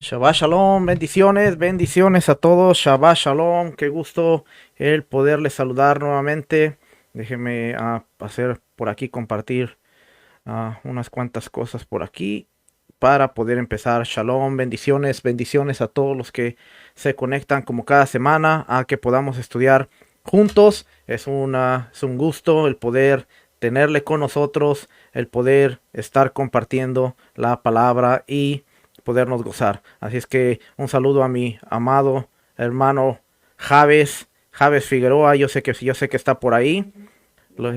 Shabbat Shalom, bendiciones, bendiciones a todos. Shabbat Shalom, qué gusto el poderles saludar nuevamente. Déjenme hacer por aquí, compartir unas cuantas cosas por aquí para poder empezar. Shalom, bendiciones, bendiciones a todos los que se conectan como cada semana a que podamos estudiar juntos. Es un gusto el poder tenerle con nosotros, el poder estar compartiendo la palabra y podernos gozar. Así es que un saludo a mi amado hermano Javes Figueroa. Yo sé que está por ahí. Lo-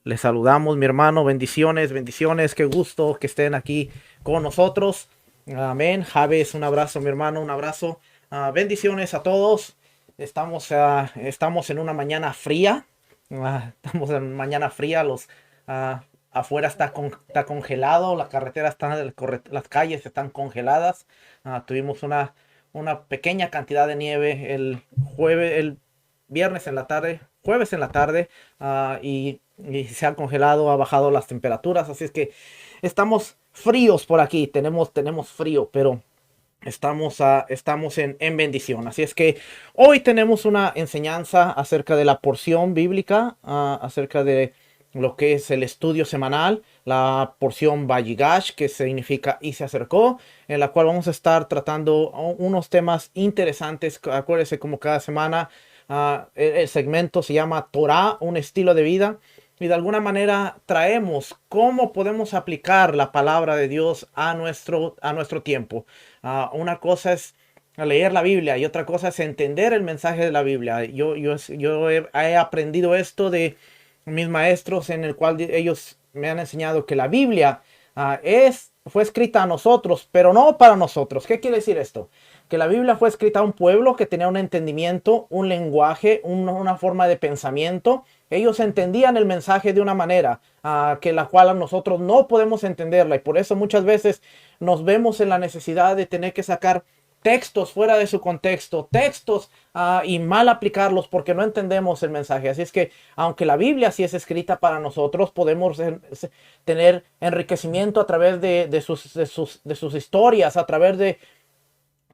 Le saludamos, mi hermano. Bendiciones, bendiciones. Qué gusto que estén aquí con nosotros. Amén. Javes, un abrazo, mi hermano. Un abrazo. Bendiciones a todos. Estamos en una mañana fría. Estamos en una mañana fría. Afuera está congelado. La carretera las calles están congeladas. Tuvimos una pequeña cantidad de nieve el viernes en la tarde, jueves en la tarde, y se ha congelado, ha bajado las temperaturas, así es que estamos fríos por aquí, tenemos frío, pero estamos en bendición. Así es que hoy tenemos una enseñanza acerca de la porción bíblica, acerca de lo que es el estudio semanal, la porción Vayigash, que significa y se acercó, en la cual vamos a estar tratando unos temas interesantes. Acuérdense, como cada semana, el segmento se llama Torah, un estilo de vida. Y de alguna manera traemos cómo podemos aplicar la palabra de Dios a nuestro tiempo. Una cosa es leer la Biblia y otra cosa es entender el mensaje de la Biblia. Yo he aprendido esto de mis maestros, en el cual ellos me han enseñado que la Biblia fue escrita a nosotros, pero no para nosotros. ¿Qué quiere decir esto? Que la Biblia fue escrita a un pueblo que tenía un entendimiento, un lenguaje, una forma de pensamiento. Ellos entendían el mensaje de una manera que la cual nosotros no podemos entenderla, y por eso muchas veces nos vemos en la necesidad de tener que sacar textos fuera de su contexto, textos y mal aplicarlos porque no entendemos el mensaje. Así es que aunque la Biblia sí es escrita para nosotros, podemos tener enriquecimiento a través de sus historias, a través de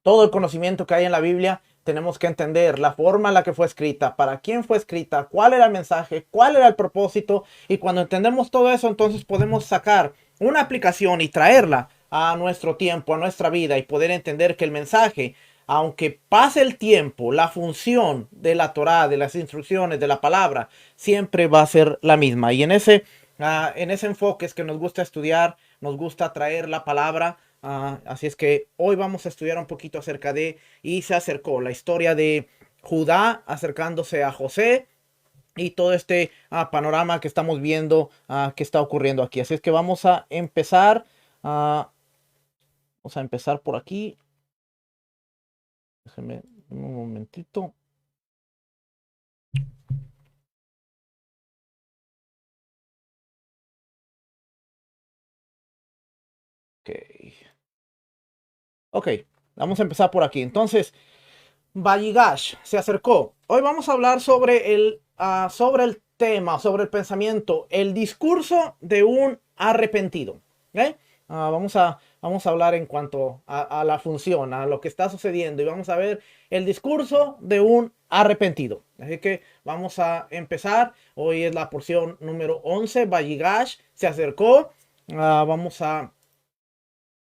todo el conocimiento que hay en la Biblia. Tenemos que entender la forma en la que fue escrita, para quién fue escrita, cuál era el mensaje, cuál era el propósito. Y cuando entendemos todo eso, entonces podemos sacar una aplicación y traerla a nuestro tiempo, a nuestra vida, y poder entender que el mensaje, aunque pase el tiempo, la función de la Torá, de las instrucciones, de la palabra, siempre va a ser la misma. Y en ese enfoque es que nos gusta estudiar, nos gusta traer la palabra. Así es que hoy vamos a estudiar un poquito acerca de y se acercó la historia de Judá acercándose a José y todo este panorama que estamos viendo que está ocurriendo aquí. Así es que ah, vamos a empezar por aquí. Déjenme un momentito. Ok. Ok, vamos a empezar por aquí. Entonces, Vayigash se acercó. Hoy vamos a hablar sobre el tema, sobre el pensamiento, el discurso de un arrepentido. ¿Ok? Vamos a hablar en cuanto a la función, a lo que está sucediendo, y vamos a ver el discurso de un arrepentido. Así que vamos a empezar. Hoy es la porción número 11. Vayigash se acercó. Vamos a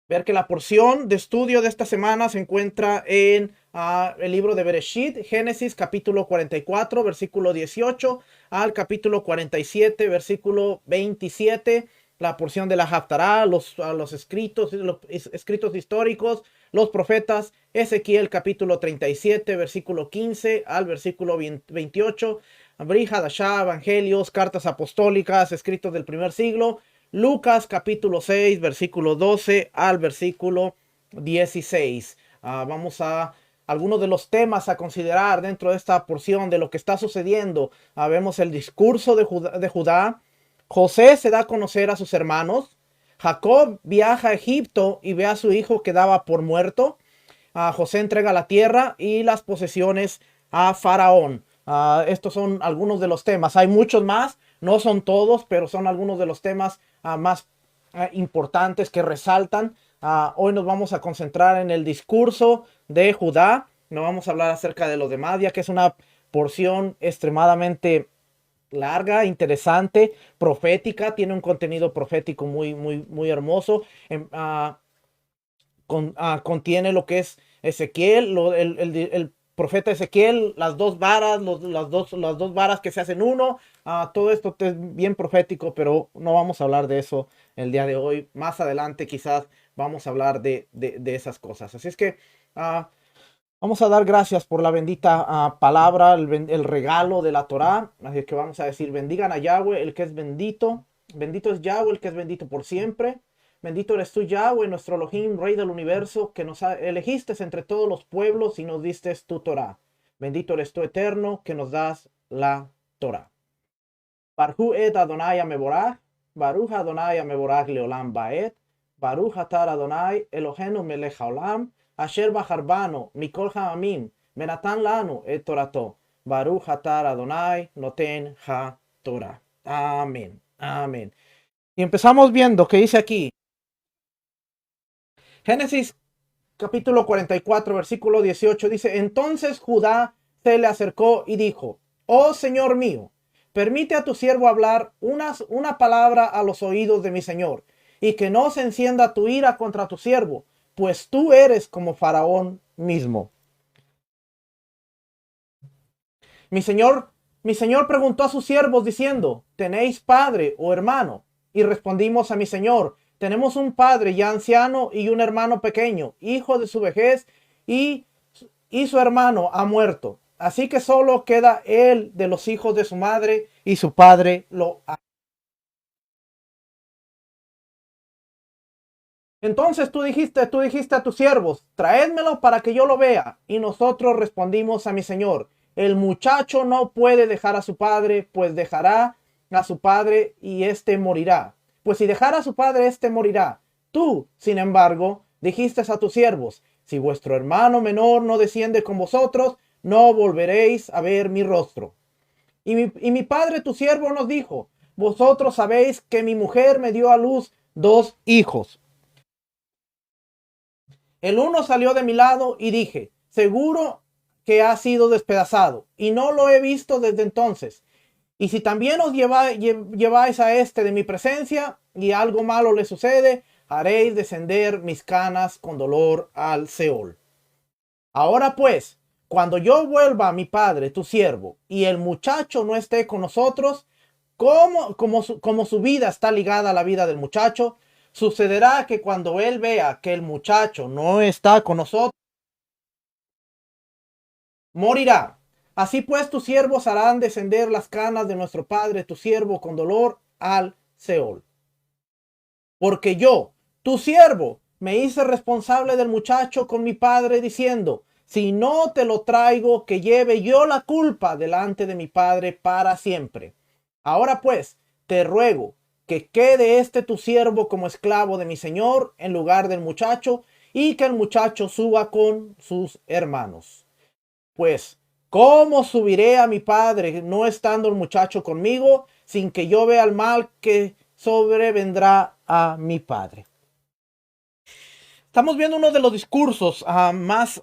ver que la porción de estudio de esta semana se encuentra en el libro de Bereshit, Génesis capítulo 44, versículo 18 al capítulo 47, versículo 27. La porción de la Haftará, los escritos históricos, los profetas, Ezequiel capítulo 37, versículo 15 al versículo 28, Bri Hadashah, evangelios, cartas apostólicas, escritos del primer siglo, Lucas capítulo 6, versículo 12 al versículo 16. Vamos a algunos de los temas a considerar dentro de esta porción de lo que está sucediendo. Vemos el discurso de Judá. José se da a conocer a sus hermanos. Jacob viaja a Egipto y ve a su hijo que daba por muerto. José entrega la tierra y las posesiones a Faraón. Estos son algunos de los temas. Hay muchos más, no son todos, pero son algunos de los temas más importantes que resaltan Hoy nos vamos a concentrar en el discurso de Judá. No vamos a hablar acerca de los demás, ya que es una porción extremadamente larga, interesante, profética. Tiene un contenido profético muy, muy, muy hermoso. Contiene lo que es Ezequiel, el profeta Ezequiel, las dos varas, las dos varas que se hacen uno. Todo esto es bien profético, pero no vamos a hablar de eso el día de hoy. Más adelante quizás vamos a hablar de esas cosas. Así es que vamos a dar gracias por la bendita palabra, el regalo de la Torá. Así que vamos a decir, bendigan a Yahweh, el que es bendito. Bendito es Yahweh, el que es bendito por siempre. Bendito eres tú, Yahweh, nuestro Elohim, Rey del universo, que nos elegiste entre todos los pueblos y nos diste tu Torá. Bendito eres tú, eterno, que nos das la Torá. Baruch et Adonai Mevorach, Baruch Adonai Mevorach leolam baet, Baruch atar Adonai Elohenu melech haolam, Asher bacharbano mikol ha'amim, menatan lanu et torato, Baruch atar Adonai noten ha-Torah. Amén, amén. Y empezamos viendo que dice aquí, Génesis capítulo 44, versículo 18, dice, entonces Judá se le acercó y dijo, oh Señor mío, permite a tu siervo hablar una palabra a los oídos de mi Señor, y que no se encienda tu ira contra tu siervo, pues tú eres como Faraón mismo. Mi señor preguntó a sus siervos diciendo, ¿tenéis padre o hermano? Y respondimos a mi señor, tenemos un padre ya anciano y un hermano pequeño, hijo de su vejez, y su hermano ha muerto. Así que solo queda él de los hijos de su madre y su padre lo ha. Entonces tú dijiste a tus siervos, traédmelo para que yo lo vea. Y nosotros respondimos a mi señor, el muchacho no puede dejar a su padre, pues dejará a su padre y éste morirá. Pues si dejara a su padre, éste morirá. Tú, sin embargo, dijiste a tus siervos, si vuestro hermano menor no desciende con vosotros, no volveréis a ver mi rostro. Y mi padre, tu siervo, nos dijo, vosotros sabéis que mi mujer me dio a luz 2 hijos. El uno salió de mi lado y dije, seguro que ha sido despedazado, y no lo he visto desde entonces. Y si también os lleváis a este de mi presencia, y algo malo le sucede, haréis descender mis canas con dolor al Seol. Ahora pues, cuando yo vuelva a mi padre, tu siervo, y el muchacho no esté con nosotros, como su vida está ligada a la vida del muchacho, sucederá que cuando él vea que el muchacho no está con nosotros, morirá. Así pues tus siervos harán descender las canas de nuestro padre, tu siervo, con dolor al Seol. Porque yo, tu siervo, me hice responsable del muchacho con mi padre, diciendo, si no te lo traigo, que lleve yo la culpa delante de mi padre para siempre. Ahora pues, te ruego que quede tu siervo como esclavo de mi señor en lugar del muchacho, y que el muchacho suba con sus hermanos. Pues, ¿cómo subiré a mi padre no estando el muchacho conmigo, sin que yo vea el mal que sobrevendrá a mi padre? Estamos viendo uno de los discursos más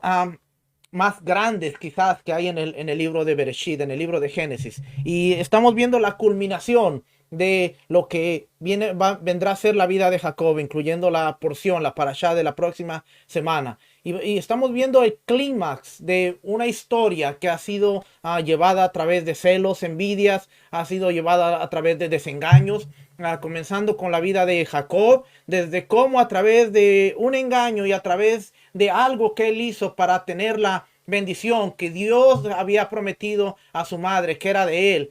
grandes quizás que hay en el libro de Bereshit, en el libro de Génesis. Y estamos viendo la culminación de lo que vendrá a ser la vida de Jacob, incluyendo la porción, la parashá de la próxima semana. Y estamos viendo el clímax de una historia que ha sido llevada a través de celos, envidias, ha sido llevada a través de desengaños, comenzando con la vida de Jacob, desde cómo a través de un engaño y a través de algo que él hizo para tener la bendición que Dios había prometido a su madre, que era de él.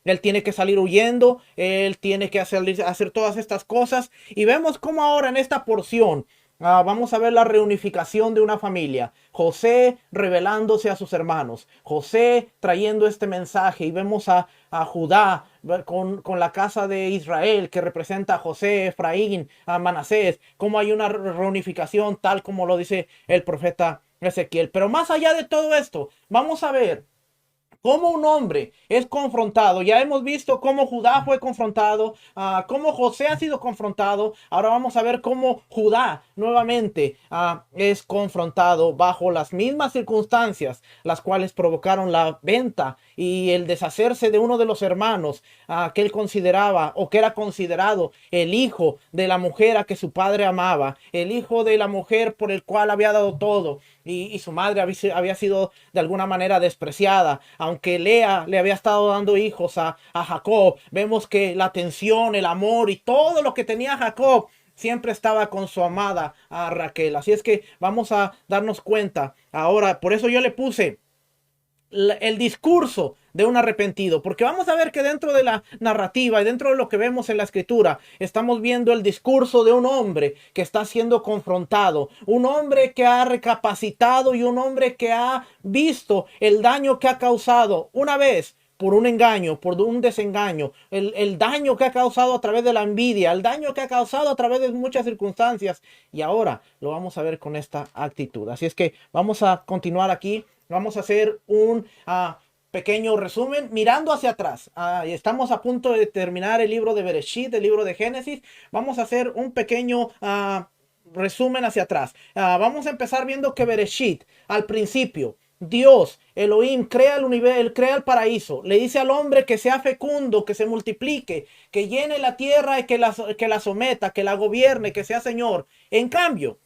Él tiene que salir huyendo, él tiene que hacer todas estas cosas. Y vemos cómo ahora en esta porción vamos a ver la reunificación de una familia. José revelándose a sus hermanos. José trayendo este mensaje. Y vemos a Judá con la casa de Israel que representa a José, Efraín, a Manasés. Cómo hay una reunificación tal como lo dice el profeta Ezequiel. Pero más allá de todo esto, vamos a ver Cómo un hombre es confrontado. Ya hemos visto cómo Judá fue confrontado, cómo José ha sido confrontado. Ahora vamos a ver cómo Judá nuevamente es confrontado bajo las mismas circunstancias, las cuales provocaron la venta y el deshacerse de uno de los hermanos que él consideraba o que era considerado el hijo de la mujer a que su padre amaba, el hijo de la mujer por el cual había dado todo. Y su madre había sido de alguna manera despreciada. Aunque Lea le había estado dando hijos a Jacob, vemos que la atención, el amor y todo lo que tenía Jacob siempre estaba con su amada a Raquel. Así es que vamos a darnos cuenta ahora. Por eso yo le puse el discurso de un arrepentido, porque vamos a ver que dentro de la narrativa y dentro de lo que vemos en la escritura, estamos viendo el discurso de un hombre que está siendo confrontado, un hombre que ha recapacitado y un hombre que ha visto el daño que ha causado una vez por un engaño, por un desengaño, el daño que ha causado a través de la envidia, el daño que ha causado a través de muchas circunstancias, y ahora lo vamos a ver con esta actitud. Así es que vamos a continuar aquí. Vamos a hacer un pequeño resumen mirando hacia atrás. Estamos a punto de terminar el libro de Bereshit, el libro de Génesis. Vamos a hacer un pequeño resumen hacia atrás. Vamos a empezar viendo que Bereshit, al principio, Dios, Elohim, crea el universo, él crea el paraíso. Le dice al hombre que sea fecundo, que se multiplique, que llene la tierra y que la someta, que la gobierne, que sea Señor. En cambio,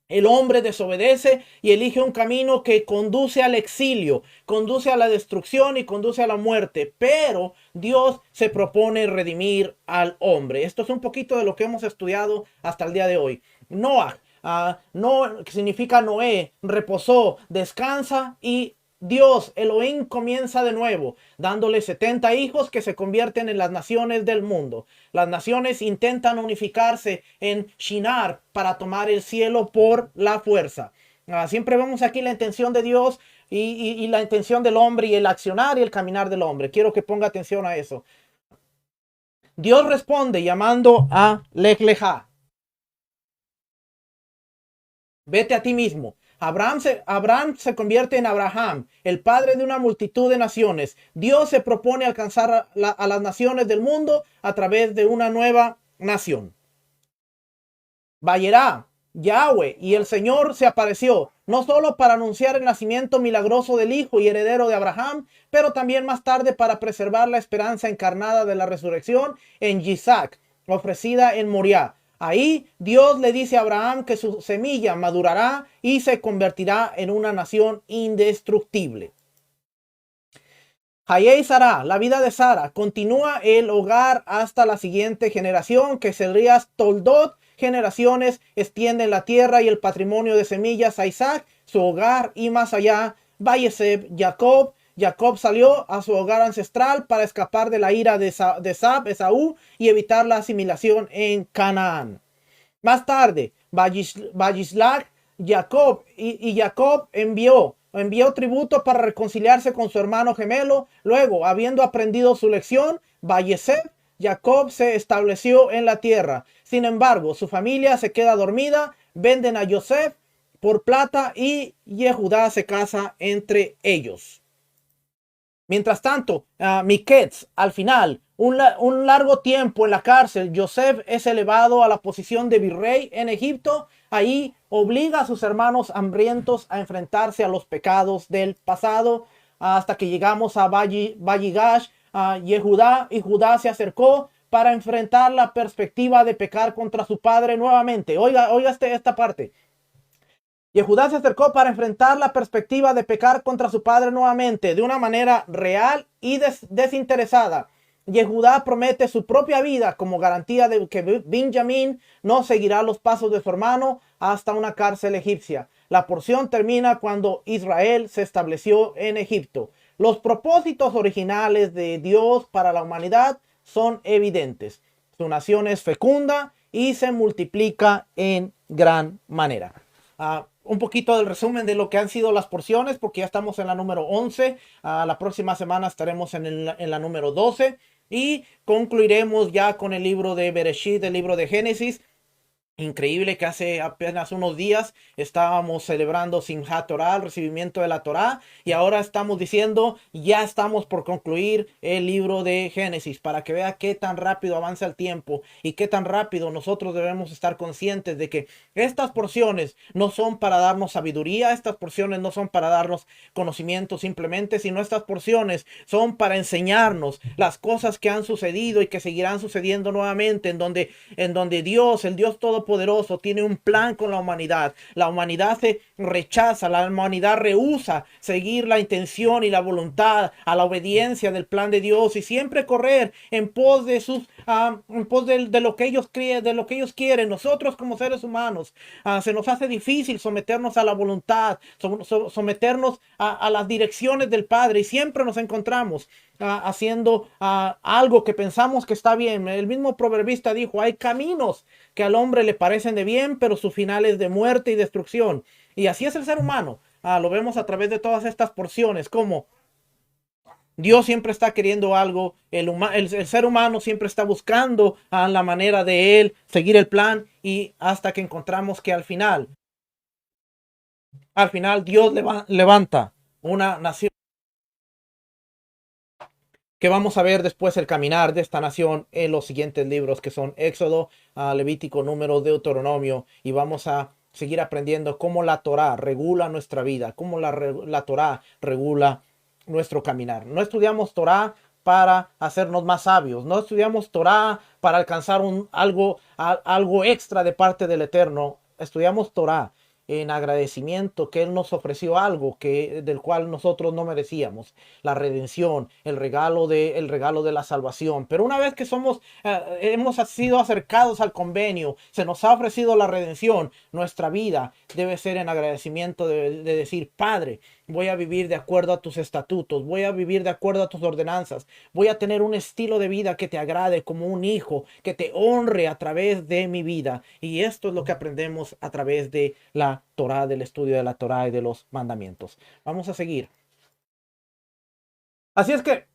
el hombre desobedece y elige un camino que conduce al exilio, conduce a la destrucción y conduce a la muerte. Pero Dios se propone redimir al hombre. Esto es un poquito de lo que hemos estudiado hasta el día de hoy. Noah, no significa Noé, reposó, descansa y Dios, Elohim, comienza de nuevo, dándole 70 hijos que se convierten en las naciones del mundo. Las naciones intentan unificarse en Shinar para tomar el cielo por la fuerza. Siempre vemos aquí la intención de Dios y la intención del hombre y el accionar y el caminar del hombre. Quiero que ponga atención a eso. Dios responde llamando a Lech Lechá. Vete a ti mismo. Abraham se convierte en Abraham, el padre de una multitud de naciones. Dios se propone alcanzar a las naciones del mundo a través de una nueva nación. Vayerá, Yahweh y el Señor se apareció, no solo para anunciar el nacimiento milagroso del hijo y heredero de Abraham, pero también más tarde para preservar la esperanza encarnada de la resurrección en Isaac, ofrecida en Moriah. Ahí Dios le dice a Abraham que su semilla madurará y se convertirá en una nación indestructible. Hayei Sarah, la vida de Sara, continúa el hogar hasta la siguiente generación, que sería Toldot. Generaciones extienden la tierra y el patrimonio de semillas a Isaac, su hogar y más allá. Vayeseb, Jacob. Jacob salió a su hogar ancestral para escapar de la ira de Esaú y evitar la asimilación en Canaán. Más tarde, Vayislach, Jacob y Jacob envió tributo para reconciliarse con su hermano gemelo. Luego, habiendo aprendido su lección, Vayeseb, Jacob se estableció en la tierra. Sin embargo, su familia se queda dormida, venden a Joseph por plata y Yehudá se casa entre ellos. Mientras tanto, Miquetz, al final, un largo tiempo en la cárcel, Joseph es elevado a la posición de virrey en Egipto. Ahí obliga a sus hermanos hambrientos a enfrentarse a los pecados del pasado, hasta que llegamos a Vayigash, Yehudá, y Judá se acercó para enfrentar la perspectiva de pecar contra su padre nuevamente. Oiga esta parte. Yehudá se acercó para enfrentar la perspectiva de pecar contra su padre nuevamente, de una manera real y desinteresada. Yehudá promete su propia vida como garantía de que Benjamín no seguirá los pasos de su hermano hasta una cárcel egipcia. La porción termina cuando Israel se estableció en Egipto. Los propósitos originales de Dios para la humanidad son evidentes. Su nación es fecunda y se multiplica en gran manera. Un poquito del resumen de lo que han sido las porciones, porque ya estamos en la número 11. La próxima semana estaremos en la número 12 y concluiremos ya con el libro de Bereshit, el libro de Génesis. Increíble que hace apenas unos días estábamos celebrando Simchat Torah, el recibimiento de la Torah, y ahora estamos diciendo, ya estamos por concluir el libro de Génesis, para que vea qué tan rápido avanza el tiempo y qué tan rápido nosotros debemos estar conscientes de que estas porciones no son para darnos sabiduría, estas porciones no son para darnos conocimiento simplemente, sino estas porciones son para enseñarnos las cosas que han sucedido y que seguirán sucediendo nuevamente, en donde Dios, el Dios Todopoderoso, tiene un plan con la humanidad. La humanidad se rechaza, la humanidad rehúsa seguir la intención y la voluntad a la obediencia del plan de Dios y siempre correr en pos de en pos de lo que ellos creen, de lo que ellos quieren. Nosotros como seres humanos se nos hace difícil someternos a la voluntad, someternos a las direcciones del Padre, y siempre nos encontramos haciendo algo que pensamos que está bien. El mismo proverbista dijo, hay caminos que al hombre le parecen de bien, pero su final es de muerte y destrucción. Y así es el ser humano. Lo vemos a través de todas estas porciones, como Dios siempre está queriendo algo, el ser humano siempre está buscando la manera de él seguir el plan, y hasta que encontramos que al final Dios levanta una nación que vamos a ver después el caminar de esta nación en los siguientes libros, que son Éxodo, Levítico, Números, Deuteronomio, y vamos a seguir aprendiendo cómo la Torá regula nuestra vida, cómo la Torá regula nuestro caminar. No estudiamos Torá para hacernos más sabios, no estudiamos Torá para alcanzar algo extra de parte del Eterno. Estudiamos Torá en agradecimiento que Él nos ofreció algo del cual nosotros no merecíamos, la redención, el regalo de la salvación. Pero una vez que hemos sido acercados al convenio, se nos ha ofrecido la redención, nuestra vida debe ser en agradecimiento de decir, Padre, voy a vivir de acuerdo a tus estatutos, voy a vivir de acuerdo a tus ordenanzas, voy a tener un estilo de vida que te agrade como un hijo, que te honre a través de mi vida. Y esto es lo que aprendemos a través de la Torá, del estudio de la Torá y de los mandamientos. Vamos a seguir. Así es que,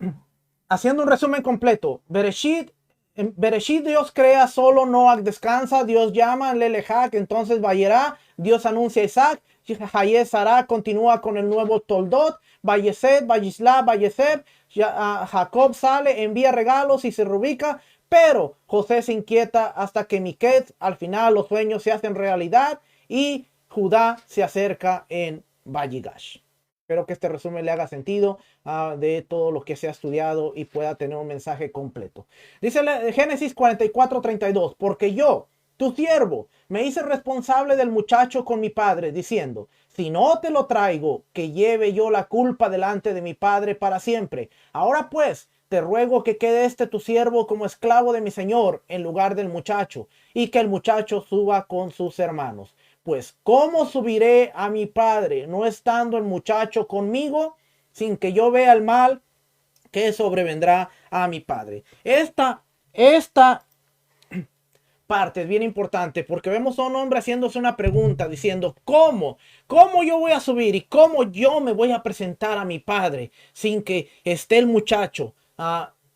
haciendo un resumen completo, en Bereshit Dios crea solo, Noach descansa, Dios llama, Lelejak, entonces Vayera, Dios anuncia a Isaac, Hayé Sará continúa con el nuevo Toldot, Vayeset, Vayisla, Vayeseb, Jacob sale, envía regalos y se reubica, pero José se inquieta hasta que Miquet, al final los sueños se hacen realidad y Judá se acerca en Valligash. Espero que este resumen le haga sentido de todo lo que se ha estudiado y pueda tener un mensaje completo. Dice Génesis 44:32, porque yo, tu siervo, me hice responsable del muchacho con mi padre, diciendo, si no te lo traigo, que lleve yo la culpa delante de mi padre para siempre. Ahora pues, te ruego que quede tu siervo como esclavo de mi señor en lugar del muchacho, y que el muchacho suba con sus hermanos. Pues, ¿cómo subiré a mi padre no estando el muchacho conmigo, sin que yo vea el mal que sobrevendrá a mi padre? Esta parte es bien importante, porque vemos a un hombre haciéndose una pregunta, diciendo, ¿cómo yo voy a subir y cómo yo me voy a presentar a mi padre sin que esté el muchacho?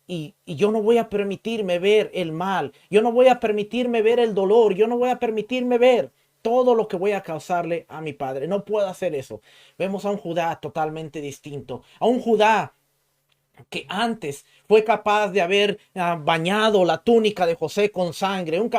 Y yo no voy a permitirme ver el mal, yo no voy a permitirme ver el dolor, yo no voy a permitirme ver todo lo que voy a causarle a mi padre. No puedo hacer eso. Vemos a un Judá totalmente distinto, a un Judá que antes fue capaz de haber bañado la túnica de José con sangre, un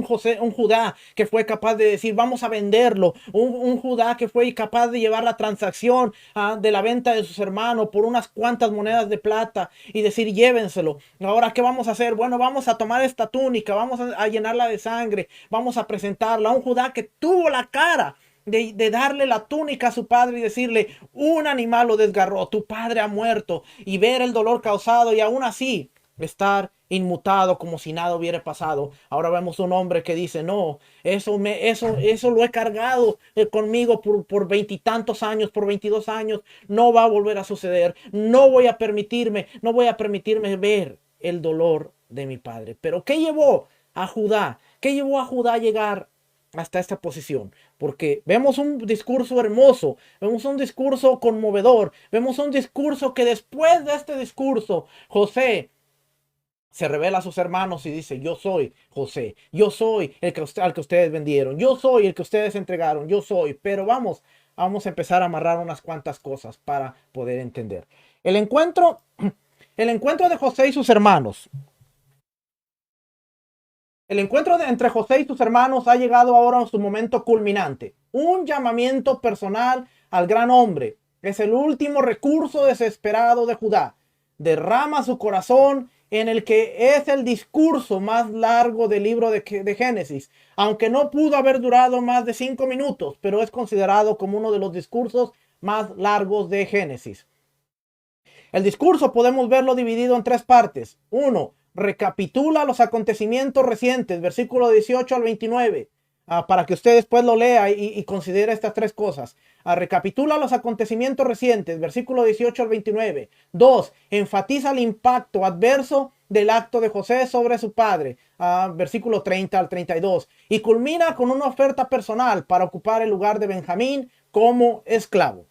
Judá que fue capaz de decir vamos a venderlo, un Judá que fue capaz de llevar la transacción de la venta de sus hermanos por unas cuantas monedas de plata y decir llévenselo. Ahora, ¿qué vamos a hacer? Bueno, vamos a tomar esta túnica, vamos a llenarla de sangre, vamos a presentarla. Un Judá que tuvo la cara de darle la túnica a su padre y decirle, un animal lo desgarró, tu padre ha muerto, y ver el dolor causado y aún así estar inmutado como si nada hubiera pasado. Ahora vemos un hombre que dice, no, eso lo he cargado conmigo por 20 y tantos años, por 22 años, no va a volver a suceder, no voy a permitirme ver el dolor de mi padre. Pero ¿qué llevó a Judá? ¿Qué llevó a Judá a llegar hasta esta posición? Porque vemos un discurso hermoso, vemos un discurso conmovedor, vemos un discurso que después de este discurso, José se revela a sus hermanos y dice, yo soy José, yo soy el que al que ustedes vendieron, yo soy el que ustedes entregaron, yo soy. Pero vamos a empezar a amarrar unas cuantas cosas para poder entender. El encuentro, el encuentro de José y sus hermanos. El encuentro entre José y sus hermanos ha llegado ahora a su momento culminante. Un llamamiento personal al gran hombre. Es el último recurso desesperado de Judá. Derrama su corazón en el que es el discurso más largo del libro de Génesis. Aunque no pudo haber durado más de 5 minutos, pero es considerado como uno de los discursos más largos de Génesis. El discurso podemos verlo dividido en 3 partes. 1. Recapitula los acontecimientos recientes, versículo 18 al 29, para que usted después lo lea y considere estas 3 cosas. Recapitula los acontecimientos recientes, versículo 18 al 29. 2. Enfatiza el impacto adverso del acto de José sobre su padre, versículo 30 al 32. Y culmina con una oferta personal para ocupar el lugar de Benjamín como esclavo.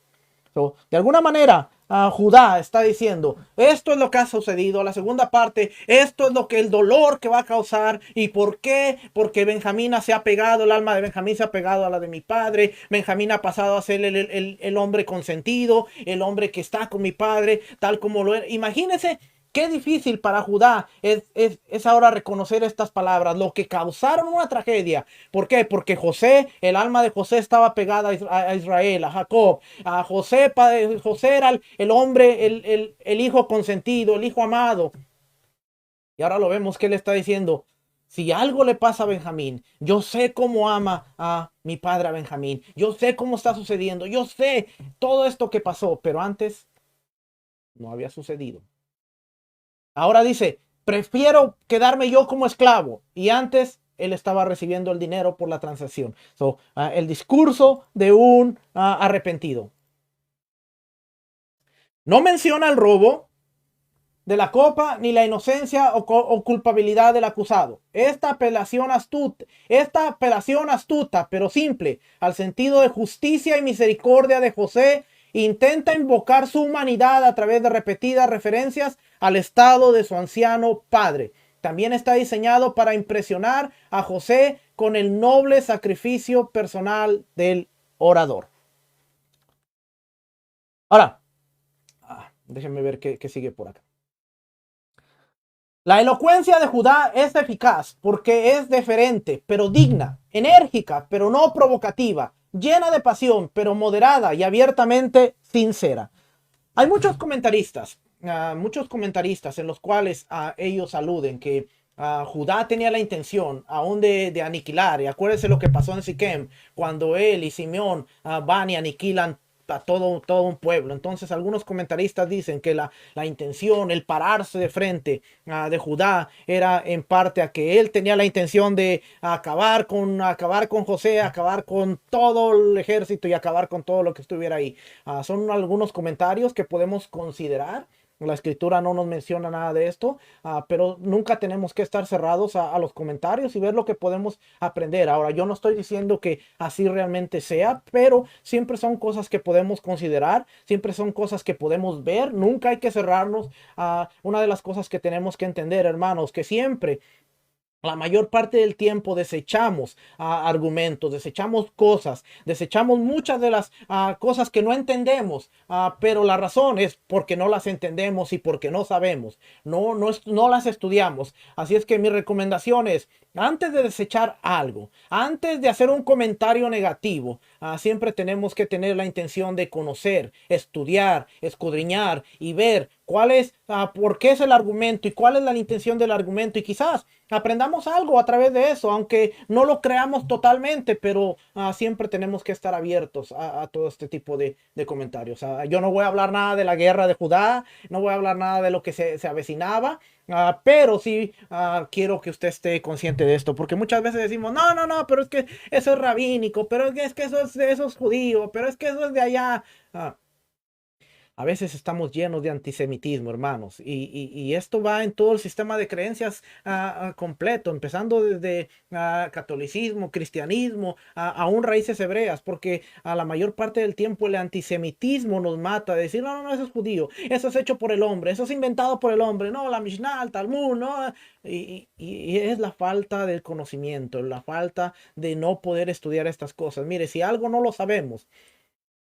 De alguna manera, Judá está diciendo, esto es lo que ha sucedido. La segunda parte, esto es lo que el dolor que va a causar. ¿Y por qué? Porque Benjamín se ha pegado, el alma de Benjamín se ha pegado a la de mi padre. Benjamín ha pasado a ser el hombre consentido, el hombre que está con mi padre, tal como lo era. Imagínense qué difícil para Judá es ahora reconocer estas palabras, lo que causaron una tragedia. ¿Por qué? Porque José, el alma de José estaba pegada a Israel, a Jacob. A José era el hombre, el hijo consentido, el hijo amado. Y ahora lo vemos que él está diciendo, si algo le pasa a Benjamín, yo sé cómo ama a mi padre a Benjamín. Yo sé cómo está sucediendo. Yo sé todo esto que pasó, pero antes no había sucedido. Ahora dice, prefiero quedarme yo como esclavo. Y antes él estaba recibiendo el dinero por la transacción. El discurso de un arrepentido. No menciona el robo de la copa ni la inocencia o culpabilidad del acusado. Esta apelación astuta, pero simple, al sentido de justicia y misericordia de José, intenta invocar su humanidad a través de repetidas referencias al estado de su anciano padre. También está diseñado para impresionar a José con el noble sacrificio personal del orador. Ahora, déjenme ver qué sigue por acá. La elocuencia de Judá es eficaz porque es deferente, pero digna, enérgica, pero no provocativa, llena de pasión, pero moderada y abiertamente sincera. Hay muchos comentaristas en los cuales ellos aluden que Judá tenía la intención aún de aniquilar. Y acuérdense lo que pasó en Siquem, cuando él y Simeón van y aniquilan a todo un pueblo. Entonces algunos comentaristas dicen que la intención, el pararse de frente de Judá era en parte a que él tenía la intención de acabar con José, acabar con todo el ejército y acabar con todo lo que estuviera ahí. Son algunos comentarios que podemos considerar. La escritura no nos menciona nada de esto, pero nunca tenemos que estar cerrados a los comentarios y ver lo que podemos aprender. Ahora, yo no estoy diciendo que así realmente sea, pero siempre son cosas que podemos considerar, siempre son cosas que podemos ver. Nunca hay que cerrarnos a una de las cosas que tenemos que entender, hermanos, que siempre la mayor parte del tiempo desechamos argumentos, desechamos cosas, desechamos muchas de las cosas que no entendemos, pero la razón es porque no las entendemos y porque no sabemos, no las estudiamos. Así es que mi recomendación es, antes de desechar algo, antes de hacer un comentario negativo, siempre tenemos que tener la intención de conocer, estudiar, escudriñar y ver por qué es el argumento y cuál es la intención del argumento, y quizás aprendamos algo a través de eso, aunque no lo creamos totalmente, pero siempre tenemos que estar abiertos a todo este tipo de comentarios. Yo no voy a hablar nada de la guerra de Judá, no voy a hablar nada de lo que se avecinaba, pero sí quiero que usted esté consciente de esto, porque muchas veces decimos, no, pero es que eso es rabínico, pero es que eso es judío, pero es que eso es de allá. A veces estamos llenos de antisemitismo, hermanos, y esto va en todo el sistema de creencias completo, empezando desde catolicismo, cristianismo, aún raíces hebreas, porque a la mayor parte del tiempo el antisemitismo nos mata, de decir, no, no, no, eso es judío, eso es hecho por el hombre, eso es inventado por el hombre, no, la Mishnah, el Talmud, no, y es la falta del conocimiento, la falta de no poder estudiar estas cosas. Mire, si algo no lo sabemos,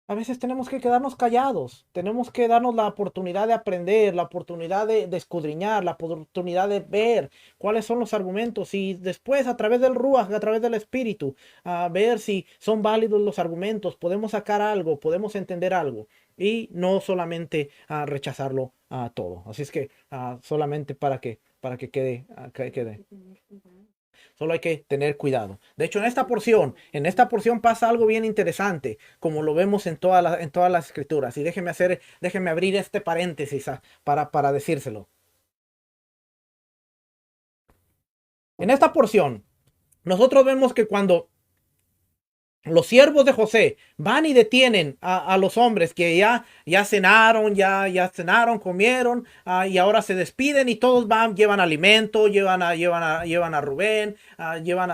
a veces tenemos que quedarnos callados, tenemos que darnos la oportunidad de aprender, la oportunidad de escudriñar, la oportunidad de ver cuáles son los argumentos y después a través del Ruach, a través del Espíritu, a ver si son válidos los argumentos, podemos sacar algo, podemos entender algo y no solamente rechazarlo a todo. Así es que solamente para que quede, quede. Solo hay que tener cuidado. De hecho, en esta porción pasa algo bien interesante, como lo vemos en todas las escrituras. Y déjeme abrir este paréntesis para decírselo. En esta porción, nosotros vemos que cuando los siervos de José van y detienen a los hombres que ya cenaron, ya cenaron, comieron, y ahora se despiden y todos van, llevan alimento, llevan a Rubén, llevan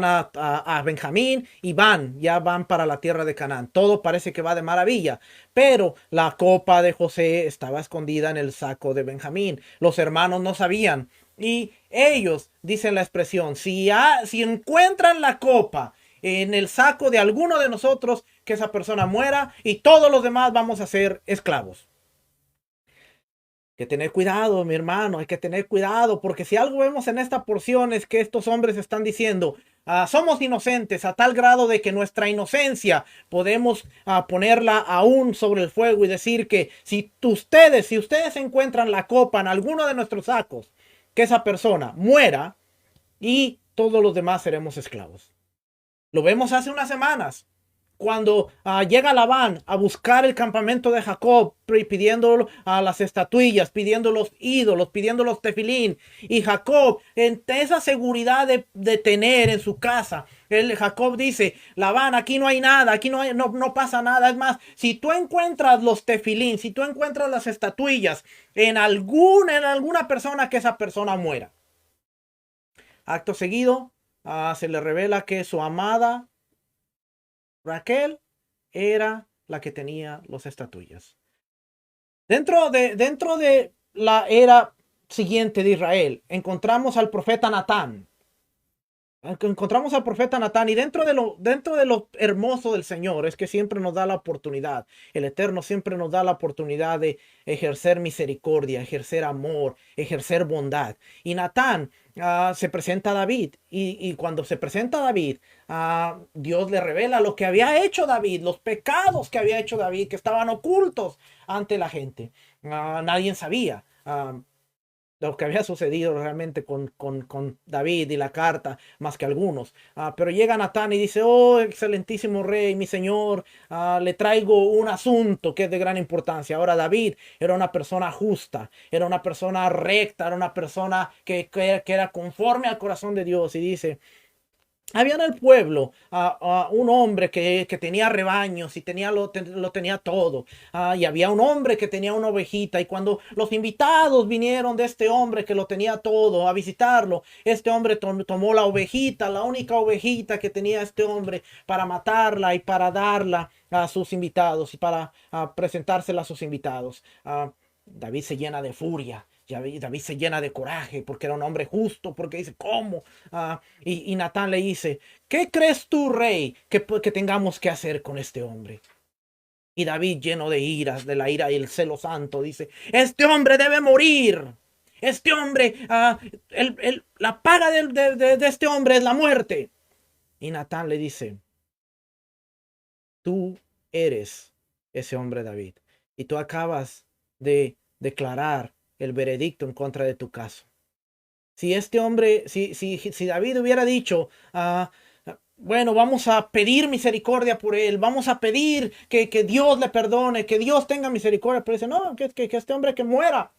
a Benjamín y ya van para la tierra de Canaán. Todo parece que va de maravilla, pero la copa de José estaba escondida en el saco de Benjamín. Los hermanos no sabían y ellos dicen la expresión, si encuentran la copa en el saco de alguno de nosotros, que esa persona muera y todos los demás vamos a ser esclavos. Hay que tener cuidado, mi hermano, hay que tener cuidado, porque si algo vemos en esta porción es que estos hombres están diciendo, somos inocentes a tal grado de que nuestra inocencia podemos ponerla aún sobre el fuego y decir que si ustedes encuentran la copa en alguno de nuestros sacos, que esa persona muera y todos los demás seremos esclavos. Lo vemos hace unas semanas, cuando llega Labán a buscar el campamento de Jacob, pidiendo a las estatuillas, pidiendo los ídolos, pidiendo los tefilín. Y Jacob, en esa seguridad de tener en su casa, Jacob dice, Labán, aquí no hay nada, aquí no pasa nada. Es más, si tú encuentras los tefilín, si tú encuentras las estatuillas en alguna persona, que esa persona muera. Acto seguido, se le revela que su amada Raquel era la que tenía los estatuillas. Dentro de la era siguiente de Israel, encontramos al profeta Natán. Encontramos al profeta Natán y dentro de lo hermoso del Señor es que siempre nos da la oportunidad, el Eterno siempre nos da la oportunidad de ejercer misericordia, ejercer amor, ejercer bondad. Y Natán se presenta a David y cuando se presenta a David, Dios le revela lo que había hecho David, los pecados que había hecho David, que estaban ocultos ante la gente. Nadie sabía lo que había sucedido realmente con David y la carta, más que algunos. Pero llega Natán y dice, oh, excelentísimo rey, mi señor, le traigo un asunto que es de gran importancia. Ahora David era una persona justa, era una persona recta, era una persona que era conforme al corazón de Dios. Y dice, había en el pueblo un hombre que tenía rebaños y lo tenía todo. Y había un hombre que tenía una ovejita. Y cuando los invitados vinieron de este hombre que lo tenía todo a visitarlo, este hombre tomó la ovejita, la única ovejita que tenía este hombre, para matarla y para darla a sus invitados y para presentársela a sus invitados. David se llena de furia. David se llena de coraje porque era un hombre justo, porque dice, ¿cómo? Y Natán le dice, ¿qué crees tú, rey, que tengamos que hacer con este hombre? Y David, lleno de iras, de la ira y el celo santo, dice, este hombre debe morir. Este hombre, la paga de este hombre es la muerte. Y Natán le dice, tú eres ese hombre, David, y tú acabas de declarar el veredicto en contra de tu caso. Si este hombre, si David hubiera dicho, bueno, vamos a pedir misericordia por él, vamos a pedir que Dios le perdone, que Dios tenga misericordia, pero dice, no, que este hombre que muera.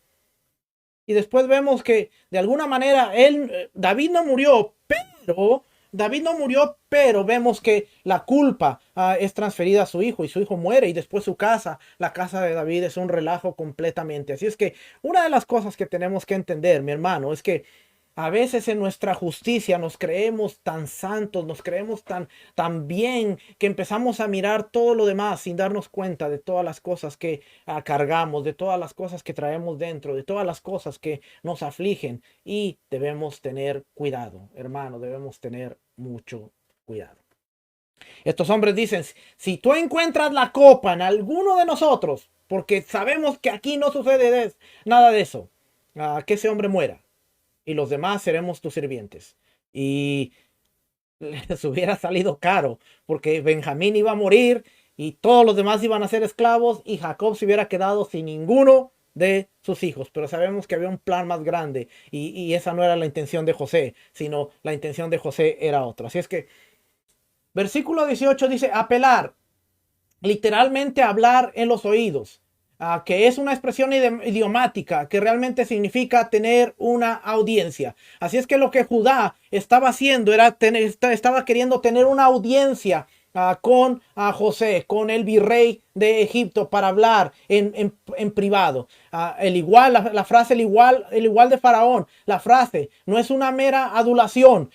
Y después vemos que de alguna manera David no murió, pero David no murió, pero vemos que la culpa es transferida a su hijo y su hijo muere y después su casa, la casa de David es un relajo completamente. Así es que una de las cosas que tenemos que entender, mi hermano, es que a veces en nuestra justicia nos creemos tan santos, nos creemos tan bien que empezamos a mirar todo lo demás sin darnos cuenta de todas las cosas que cargamos, de todas las cosas que traemos dentro, de todas las cosas que nos afligen y debemos tener cuidado, hermano, debemos tener mucho cuidado. Estos hombres dicen, si tú encuentras la copa en alguno de nosotros, porque sabemos que aquí no sucede nada de eso, que ese hombre muera y los demás seremos tus sirvientes. Y les hubiera salido caro, porque Benjamín iba a morir y todos los demás iban a ser esclavos y Jacob se hubiera quedado sin ninguno de sus hijos. Pero sabemos que había un plan más grande y esa no era la intención de José, sino la intención de José era otra. Así es que versículo 18 dice apelar, literalmente hablar en los oídos. Que es una expresión idiomática que realmente significa tener una audiencia. Así es que lo que Judá estaba haciendo estaba queriendo tener una audiencia con José, con el virrey de Egipto para hablar en privado. La frase el igual de Faraón, la frase no es una mera adulación.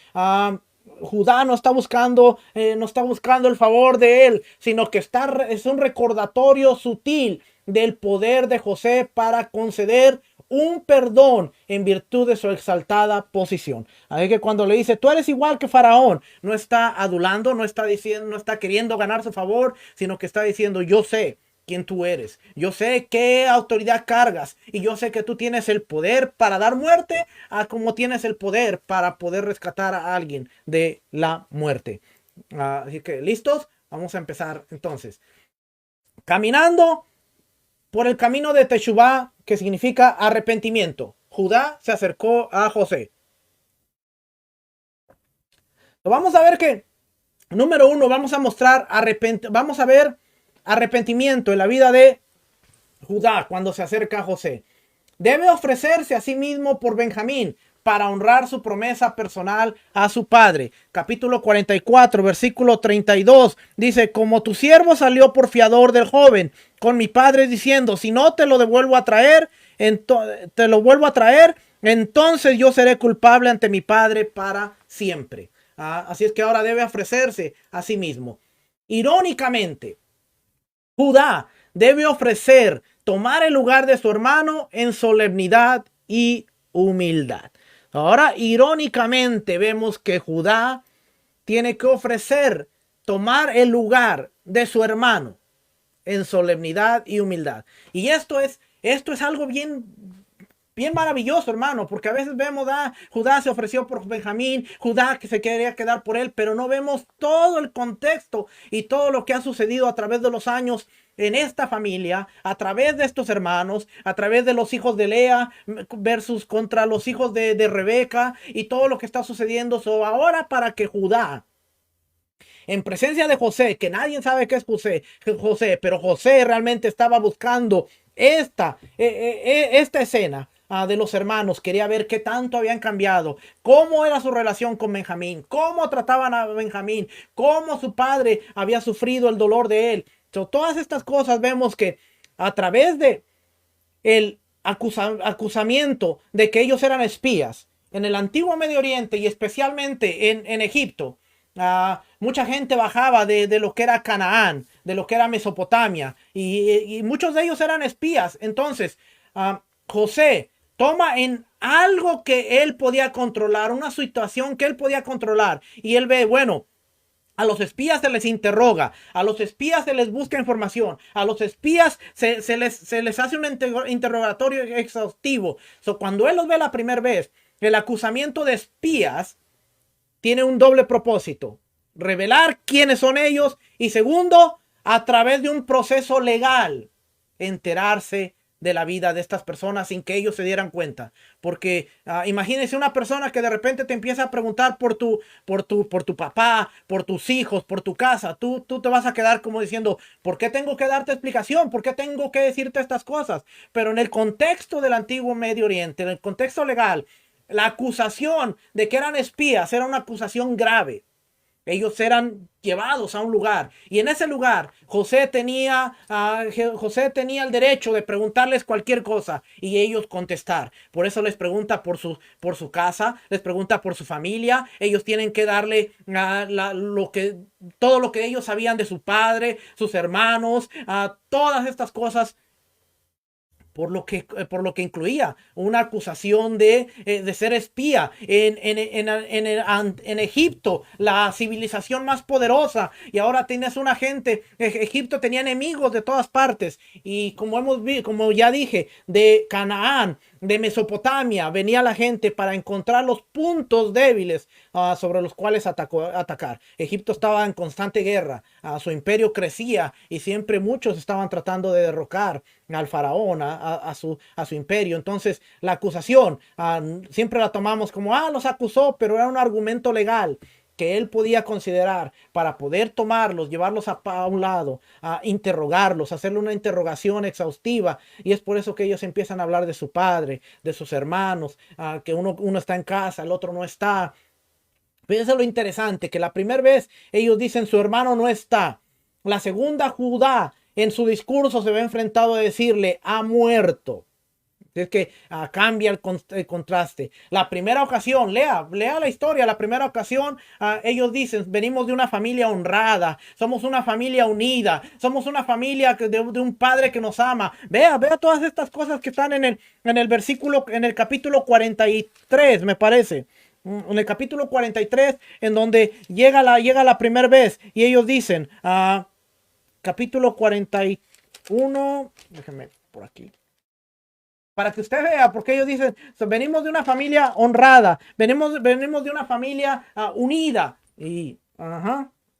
Judá no está buscando el favor de él, sino que es un recordatorio sutil del poder de José para conceder un perdón en virtud de su exaltada posición. Así que cuando le dice, tú eres igual que Faraón, no está adulando, no está diciendo, no está queriendo ganar su favor, sino que está diciendo, yo sé quién tú eres, yo sé qué autoridad cargas y yo sé que tú tienes el poder para dar muerte, como tienes el poder para poder rescatar a alguien de la muerte. Así que, ¿listos? Vamos a empezar entonces. Caminando por el camino de Teshuvá, que significa arrepentimiento, Judá se acercó a José. Vamos a ver que, número uno, vamos a ver arrepentimiento en la vida de Judá cuando se acerca a José. Debe ofrecerse a sí mismo por Benjamín para honrar su promesa personal a su padre. Capítulo 44, versículo 32. Dice, como tu siervo salió por fiador del joven, con mi padre diciendo, si no te lo devuelvo a traer, entonces yo seré culpable ante mi padre para siempre. Así es que ahora debe ofrecerse a sí mismo. Irónicamente, Judá debe tomar el lugar de su hermano en solemnidad y humildad. Ahora, irónicamente, vemos que Judá tiene que tomar el lugar de su hermano en solemnidad y humildad. Y esto es algo bien maravilloso, hermano, porque a veces vemos, Judá se ofreció por Benjamín, Judá que se quería quedar por él, pero no vemos todo el contexto y todo lo que ha sucedido a través de los años en esta familia, a través de estos hermanos, a través de los hijos de Lea versus contra los hijos de Rebeca y todo lo que está sucediendo. Ahora para que Judá, en presencia de José, que nadie sabe qué es José, pero José realmente estaba buscando esta escena de los hermanos, quería ver qué tanto habían cambiado, cómo era su relación con Benjamín, cómo trataban a Benjamín, cómo su padre había sufrido el dolor de él. Todas estas cosas vemos que a través de el acusamiento de que ellos eran espías en el antiguo Medio Oriente y especialmente en Egipto, mucha gente bajaba de lo que era Canaán, de lo que era Mesopotamia, y muchos de ellos eran espías. Entonces, José toma en algo que él podía controlar, una situación que él podía controlar, y él ve, bueno, a los espías se les interroga, a los espías se les busca información, a los espías se les hace un interrogatorio exhaustivo. Cuando él los ve la primera vez, el acusamiento de espías tiene un doble propósito: revelar quiénes son ellos y, segundo, a través de un proceso legal, enterarse de la vida de estas personas sin que ellos se dieran cuenta. Porque imagínense una persona que de repente te empieza a preguntar por tu papá, por tus hijos, por tu casa. Tú te vas a quedar como diciendo, ¿por qué tengo que darte explicación? ¿Por qué tengo que decirte estas cosas? Pero en el contexto del antiguo Medio Oriente, en el contexto legal, la acusación de que eran espías era una acusación grave. Ellos eran llevados a un lugar y en ese lugar José tenía el derecho de preguntarles cualquier cosa y ellos contestar. Por eso les pregunta por su casa, les pregunta por su familia. Ellos tienen que darle todo lo que ellos sabían de su padre, sus hermanos, todas estas cosas, por lo que incluía una acusación de ser espía en Egipto, la civilización más poderosa. Y ahora tienes una gente, Egipto tenía enemigos de todas partes. Y como ya dije, de Canaán, de Mesopotamia, venía la gente para encontrar los puntos débiles sobre los cuales atacar. Egipto estaba en constante guerra, su imperio crecía y siempre muchos estaban tratando de derrocar al faraón, a su imperio. Entonces la acusación siempre la tomamos como, los acusó, pero era un argumento legal que él podía considerar para poder tomarlos, llevarlos a un lado, a interrogarlos, hacerle una interrogación exhaustiva. Y es por eso que ellos empiezan a hablar de su padre, de sus hermanos, que uno está en casa, el otro no está. Pero eso es lo interesante, que la primera vez ellos dicen su hermano no está. La segunda, Judá en su discurso se ve enfrentado a decirle ha muerto. Es que cambia el contraste. La primera ocasión, lea la historia. La primera ocasión, ellos dicen, venimos de una familia honrada, somos una familia unida, somos una familia de un padre que nos ama. Vea todas estas cosas que están en el versículo, en el capítulo 43, me parece. En el capítulo 43, en donde llega la primera vez y ellos dicen, capítulo 41, déjenme por aquí. Para que usted vea, porque ellos dicen, venimos de una familia honrada, venimos de una familia unida. Y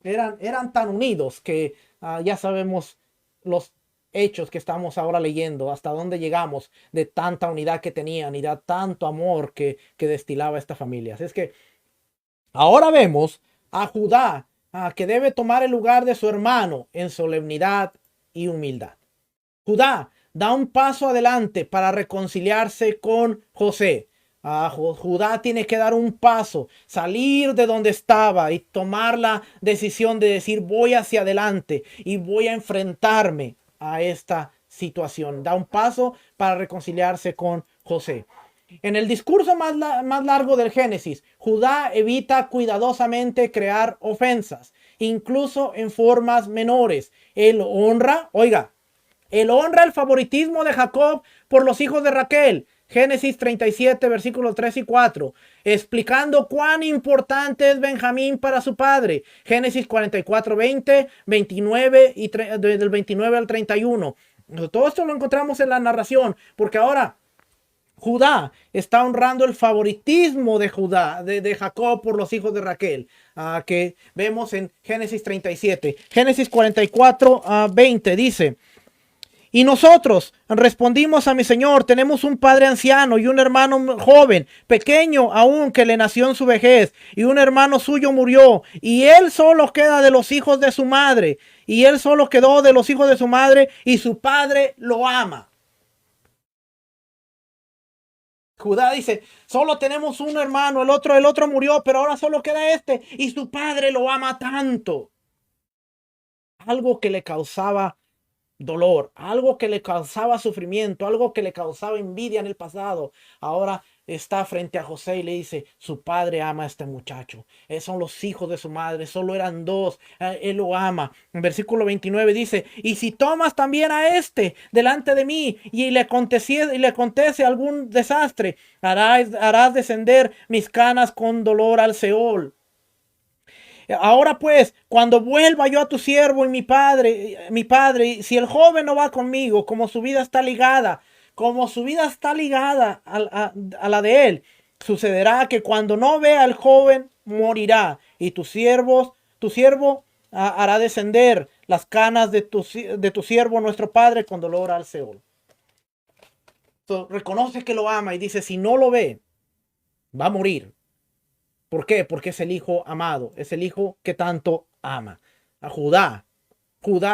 eran tan unidos que ya sabemos los hechos que estamos ahora leyendo, hasta dónde llegamos de tanta unidad que tenían y de tanto amor que destilaba esta familia. Así es que ahora vemos a Judá, que debe tomar el lugar de su hermano en solemnidad y humildad. Judá da un paso adelante para reconciliarse con José. Judá tiene que dar un paso, salir de donde estaba y tomar la decisión de decir voy hacia adelante y voy a enfrentarme a esta situación. Da un paso para reconciliarse con José. En el discurso más largo del Génesis, Judá evita cuidadosamente crear ofensas, incluso en formas menores. Él honra el favoritismo de Jacob por los hijos de Raquel. Génesis 37, versículos 3 y 4, explicando cuán importante es Benjamín para su padre. Génesis 44, 20, 29 y del 29 al 31. Todo esto lo encontramos en la narración, porque ahora Judá está honrando el favoritismo de Jacob por los hijos de Raquel, que vemos en Génesis 37. Génesis 44, 20 dice: y nosotros respondimos a mi señor, tenemos un padre anciano y un hermano joven, pequeño aún, que le nació en su vejez, y un hermano suyo murió, y él solo queda de los hijos de su madre, y él solo quedó de los hijos de su madre, y su padre lo ama. Judá dice, solo tenemos un hermano, el otro murió, pero ahora solo queda este, y su padre lo ama tanto. Algo que le causaba dolor, algo que le causaba sufrimiento, algo que le causaba envidia en el pasado, ahora está frente a José y le dice, su padre ama a este muchacho, son los hijos de su madre, solo eran dos, él lo ama. En versículo 29 dice, y si tomas también a este delante de mí y le acontece algún desastre, harás descender mis canas con dolor al Seol. Ahora pues, cuando vuelva yo a tu siervo y mi padre, si el joven no va conmigo, como su vida está ligada a la de él, sucederá que cuando no vea al joven, morirá, y tu siervo hará descender las canas de tu siervo, nuestro padre, con dolor al Seol. Reconoce que lo ama y dice, si no lo ve, va a morir. ¿Por qué? Porque es el hijo amado, es el hijo que tanto ama. A Judá,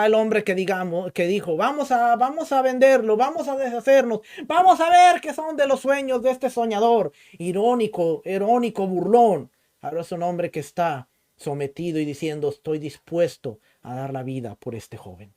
el hombre que dijo, vamos a venderlo, vamos a deshacernos, vamos a ver qué son de los sueños de este soñador. Irónico, burlón. Ahora es un hombre que está sometido y diciendo, estoy dispuesto a dar la vida por este joven.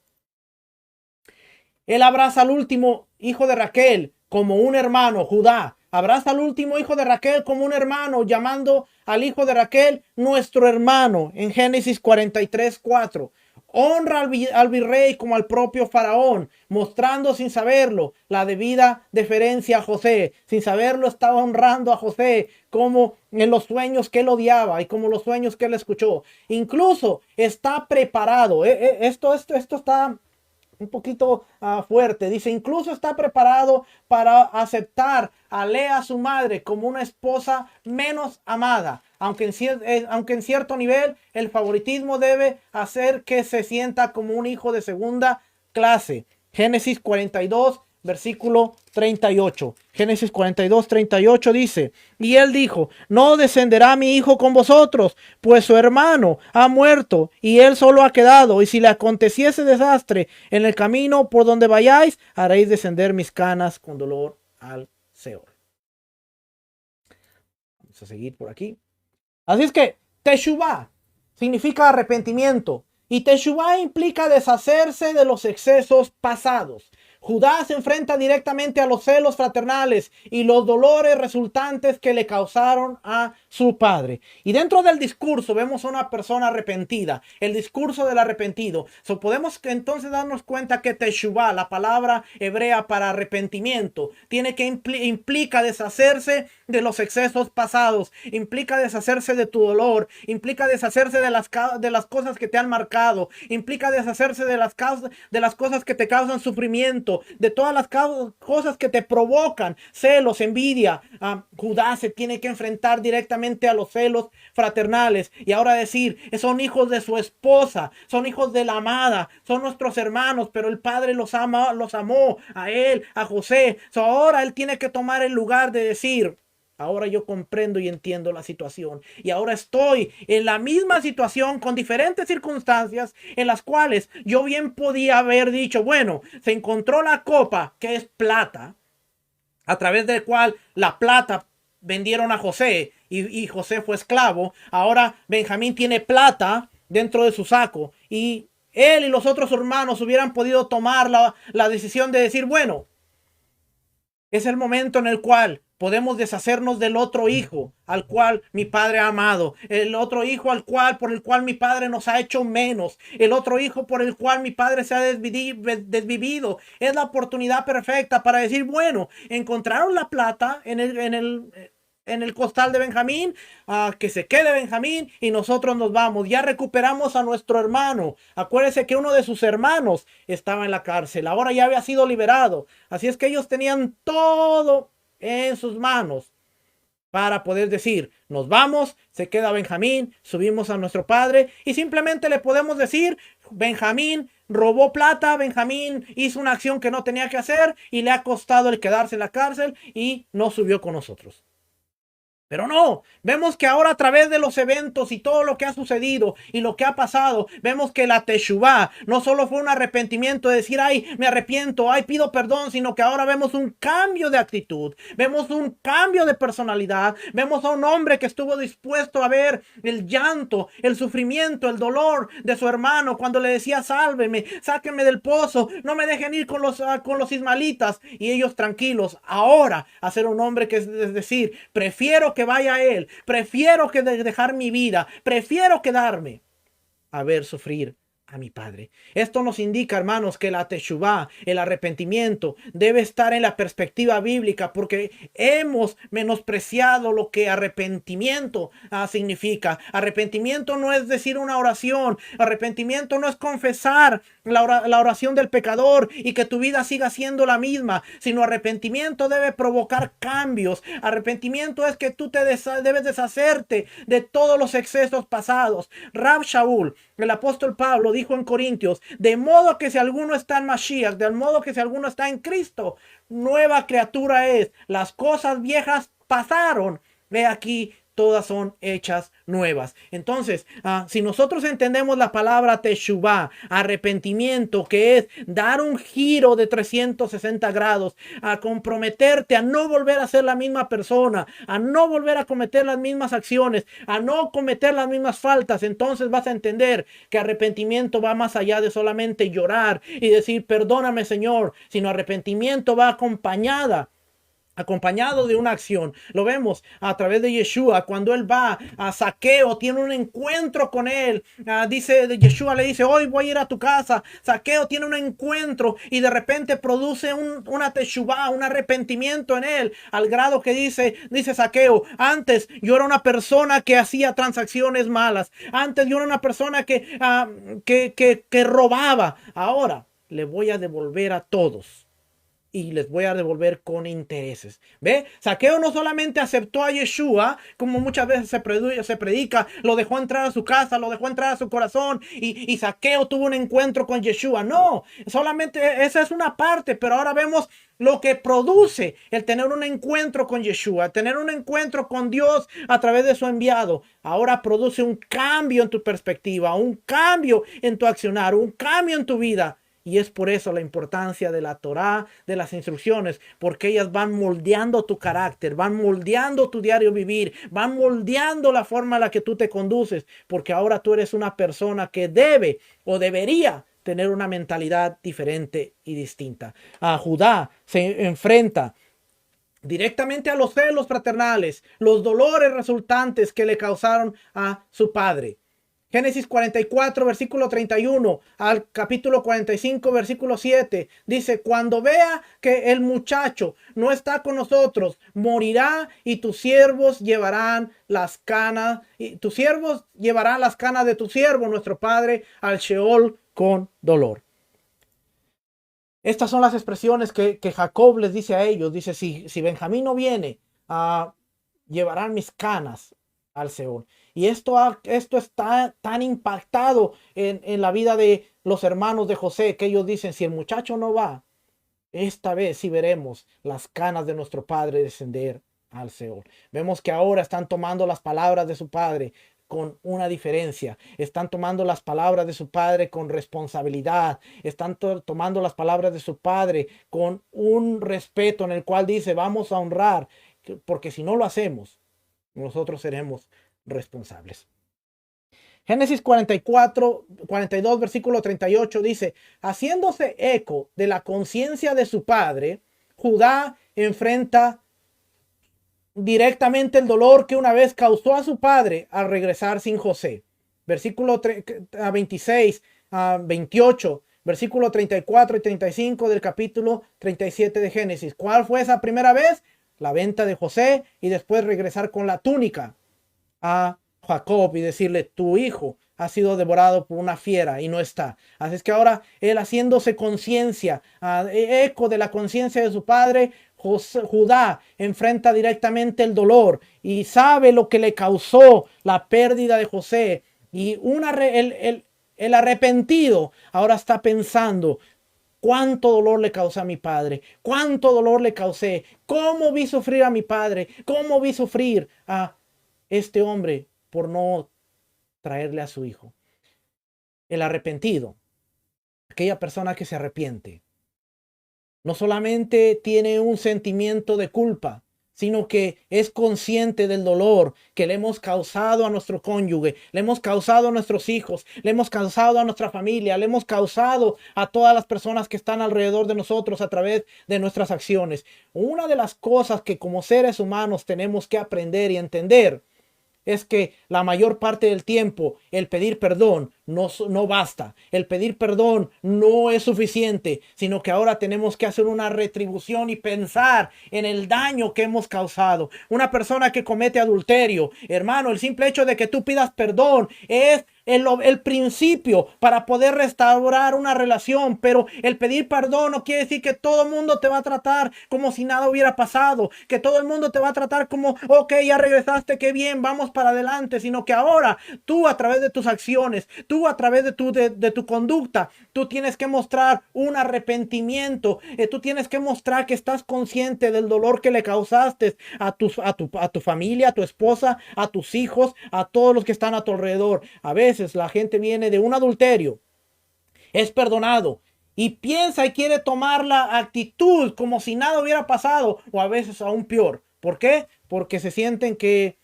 Él abraza al último hijo de Raquel como un hermano, Judá. Abraza al último hijo de Raquel como un hermano, llamando al hijo de Raquel nuestro hermano en Génesis 43:4. Honra al virrey como al propio faraón, mostrando sin saberlo la debida deferencia a José. Sin saberlo estaba honrando a José como en los sueños que él odiaba y como los sueños que él escuchó. Incluso está preparado. Esto está un poquito fuerte. Dice, incluso está preparado para aceptar a Lea, su madre, como una esposa menos amada. Aunque en cierto nivel el favoritismo debe hacer que se sienta como un hijo de segunda clase. Génesis 42, versículo 38. Génesis 42, 38 dice, y él dijo, no descenderá mi hijo con vosotros, pues su hermano ha muerto y él solo ha quedado, y si le aconteciese desastre en el camino por donde vayáis, haréis descender mis canas con dolor al Seol. Vamos a seguir por aquí. Así es que Teshuvah significa arrepentimiento y Teshuvah implica deshacerse de los excesos pasados. Judá se enfrenta directamente a los celos fraternales y los dolores resultantes que le causaron a su padre. Y dentro del discurso vemos a una persona arrepentida, el discurso del arrepentido. Podemos entonces darnos cuenta que Teshuvah, la palabra hebrea para arrepentimiento, implica deshacerse de los excesos pasados, implica deshacerse de tu dolor, implica deshacerse de las cosas que te han marcado, implica deshacerse de las cosas que te causan sufrimiento, de todas las cosas que te provocan celos, envidia. Judá se tiene que enfrentar directamente a los celos fraternales y ahora decir, son hijos de su esposa, son hijos de la amada, son nuestros hermanos, pero el padre los amó a él, a José. Ahora él tiene que tomar el lugar de decir, ahora yo comprendo y entiendo la situación. Y ahora estoy en la misma situación con diferentes circunstancias en las cuales yo bien podía haber dicho, bueno, se encontró la copa que es plata, a través del cual la plata vendieron a José y José fue esclavo. Ahora Benjamín tiene plata dentro de su saco y él y los otros hermanos hubieran podido tomar la decisión de decir, bueno, es el momento en el cual podemos deshacernos del otro hijo al cual mi padre ha amado, el otro hijo por el cual mi padre nos ha hecho menos, el otro hijo por el cual mi padre se ha desvivido. Es la oportunidad perfecta para decir, bueno, encontraron la plata en el costal de Benjamín, que se quede Benjamín y nosotros nos vamos. Ya recuperamos a nuestro hermano. Acuérdense que uno de sus hermanos estaba en la cárcel, ahora ya había sido liberado. Así es que ellos tenían todo en sus manos para poder decir, nos vamos, se queda Benjamín, subimos a nuestro padre y simplemente le podemos decir, Benjamín robó plata, Benjamín hizo una acción que no tenía que hacer y le ha costado el quedarse en la cárcel y no subió con nosotros. Pero no, vemos que ahora a través de los eventos y todo lo que ha sucedido y lo que ha pasado, vemos que la Teshuvah no solo fue un arrepentimiento de decir, ay, me arrepiento, ay, pido perdón, sino que ahora vemos un cambio de actitud, vemos un cambio de personalidad, vemos a un hombre que estuvo dispuesto a ver el llanto, el sufrimiento, el dolor de su hermano cuando le decía, sálveme, sáquenme del pozo, no me dejen ir con los ismaelitas, y ellos tranquilos, ahora a ser un hombre que es decir, prefiero que vaya a él, prefiero que dejar mi vida, prefiero quedarme a ver sufrir a mi padre. Esto nos indica, hermanos, que la Teshuvah, el arrepentimiento, debe estar en la perspectiva bíblica, porque hemos menospreciado lo que arrepentimiento significa. Arrepentimiento no es decir una oración, arrepentimiento no es confesar la oración del pecador y que tu vida siga siendo la misma, sino arrepentimiento debe provocar cambios. Arrepentimiento es que tú debes deshacerte de todos los excesos pasados. Rab Shaul, el apóstol Pablo, dijo en Corintios, de modo que si alguno está en Mashiach, de modo que si alguno está en Cristo, nueva criatura es. Las cosas viejas pasaron, he aquí, todas son hechas nuevas. Entonces, si nosotros entendemos la palabra teshuvah, arrepentimiento, que es dar un giro de 360 grados, a comprometerte a no volver a ser la misma persona, a no volver a cometer las mismas acciones, a no cometer las mismas faltas, entonces vas a entender que arrepentimiento va más allá de solamente llorar y decir perdóname Señor, sino arrepentimiento va acompañado de una acción. Lo vemos a través de Yeshua cuando él va a Zaqueo, tiene un encuentro con él. Yeshua le dice, hoy voy a ir a tu casa. Zaqueo tiene un encuentro y de repente produce una teshuvah, un arrepentimiento en él, al grado que dice Zaqueo, antes yo era una persona que hacía transacciones malas, antes yo era una persona que robaba, ahora le voy a devolver a todos y les voy a devolver con intereses. ¿Ve? Zaqueo no solamente aceptó a Yeshua, como muchas veces se predica, lo dejó entrar a su casa, lo dejó entrar a su corazón y Zaqueo tuvo un encuentro con Yeshua. No, solamente esa es una parte, pero ahora vemos lo que produce el tener un encuentro con Yeshua, tener un encuentro con Dios a través de su enviado. Ahora produce un cambio en tu perspectiva, un cambio en tu accionar, un cambio en tu vida. Y es por eso la importancia de la Torá, de las instrucciones, porque ellas van moldeando tu carácter, van moldeando tu diario vivir, van moldeando la forma en la que tú te conduces, porque ahora tú eres una persona que debe o debería tener una mentalidad diferente y distinta. A Judá se enfrenta directamente a los celos fraternales, los dolores resultantes que le causaron a su padre. Génesis 44, versículo 31 al capítulo 45, versículo 7. Dice, cuando vea que el muchacho no está con nosotros, morirá y tus siervos llevarán las canas de tu siervo, nuestro padre, al Sheol con dolor. Estas son las expresiones que Jacob les dice a ellos. Dice, si Benjamín no viene, llevarán mis canas al Seol. Y esto está tan impactado en la vida de los hermanos de José, que ellos dicen, si el muchacho no va, esta vez sí veremos las canas de nuestro padre descender al Seol. Vemos que ahora están tomando las palabras de su padre con una diferencia. Están tomando las palabras de su padre con responsabilidad. Están tomando las palabras de su padre con un respeto en el cual dice, vamos a honrar, porque si no lo hacemos, nosotros seremos responsables. Génesis 42, versículo 38 dice, haciéndose eco de la conciencia de su padre, Judá enfrenta directamente el dolor que una vez causó a su padre al regresar sin José. Versículo 26 a 28, versículo 34 y 35 del capítulo 37 de Génesis. ¿Cuál fue esa primera vez? La venta de José y después regresar con la túnica a Jacob y decirle, tu hijo ha sido devorado por una fiera y no está. Así es que ahora él, haciéndose conciencia, eco de la conciencia de su padre, Judá enfrenta directamente el dolor y sabe lo que le causó la pérdida de José. Y el arrepentido ahora está pensando, cuánto dolor le causé a mi padre, cuánto dolor le causé, cómo vi sufrir a mi padre, cómo vi sufrir a este hombre por no traerle a su hijo. El arrepentido, aquella persona que se arrepiente, no solamente tiene un sentimiento de culpa, sino que es consciente del dolor que le hemos causado a nuestro cónyuge, le hemos causado a nuestros hijos, le hemos causado a nuestra familia, le hemos causado a todas las personas que están alrededor de nosotros a través de nuestras acciones. Una de las cosas que como seres humanos tenemos que aprender y entender es que la mayor parte del tiempo el pedir perdón no basta. El pedir perdón no es suficiente, sino que ahora tenemos que hacer una retribución y pensar en el daño que hemos causado. Una persona que comete adulterio, hermano, el simple hecho de que tú pidas perdón es el principio para poder restaurar una relación. Pero el pedir perdón no quiere decir que todo el mundo te va a tratar como si nada hubiera pasado, que todo el mundo te va a tratar como, ok, ya regresaste, qué bien, vamos para adelante, sino que ahora tú, a través de tus acciones, tú a través de tu conducta, tú tienes que mostrar un arrepentimiento, tú tienes que mostrar que estás consciente del dolor que le causaste a tu familia, a tu esposa, a tus hijos, a todos los que están a tu alrededor. A veces la gente viene de un adulterio, es perdonado y piensa y quiere tomar la actitud como si nada hubiera pasado, o a veces aún peor. ¿Por qué? Porque se sienten que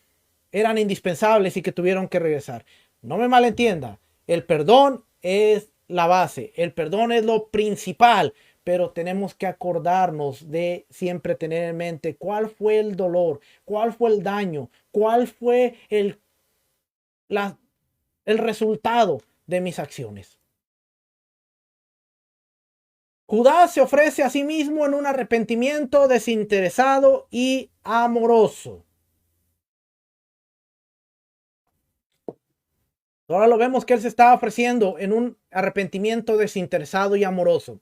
eran indispensables y que tuvieron que regresar. No me malentienda, el perdón es la base, el perdón es lo principal, pero tenemos que acordarnos de siempre tener en mente cuál fue el dolor, cuál fue el daño, cuál fue el resultado de mis acciones. Judá se ofrece a sí mismo en un arrepentimiento desinteresado y amoroso. Ahora lo vemos que él se está ofreciendo en un arrepentimiento desinteresado y amoroso.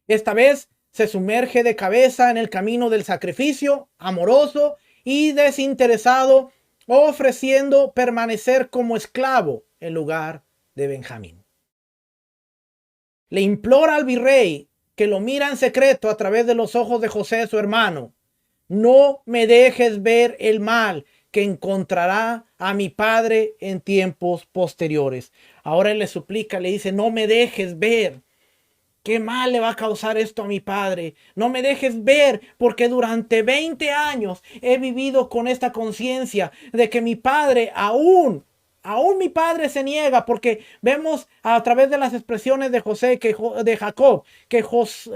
Esta vez se sumerge de cabeza en el camino del sacrificio amoroso y desinteresado, ofreciendo permanecer como esclavo en lugar de Benjamín. Le implora al virrey, que lo mira en secreto a través de los ojos de José, su hermano: no me dejes ver el mal que encontrará a mi padre en tiempos posteriores. Ahora él le suplica, le dice: no me dejes ver. ¿Qué mal le va a causar esto a mi padre? No me dejes ver, porque durante 20 años he vivido con esta conciencia de que mi padre aún mi padre se niega, porque vemos a través de las expresiones de José, de Jacob, que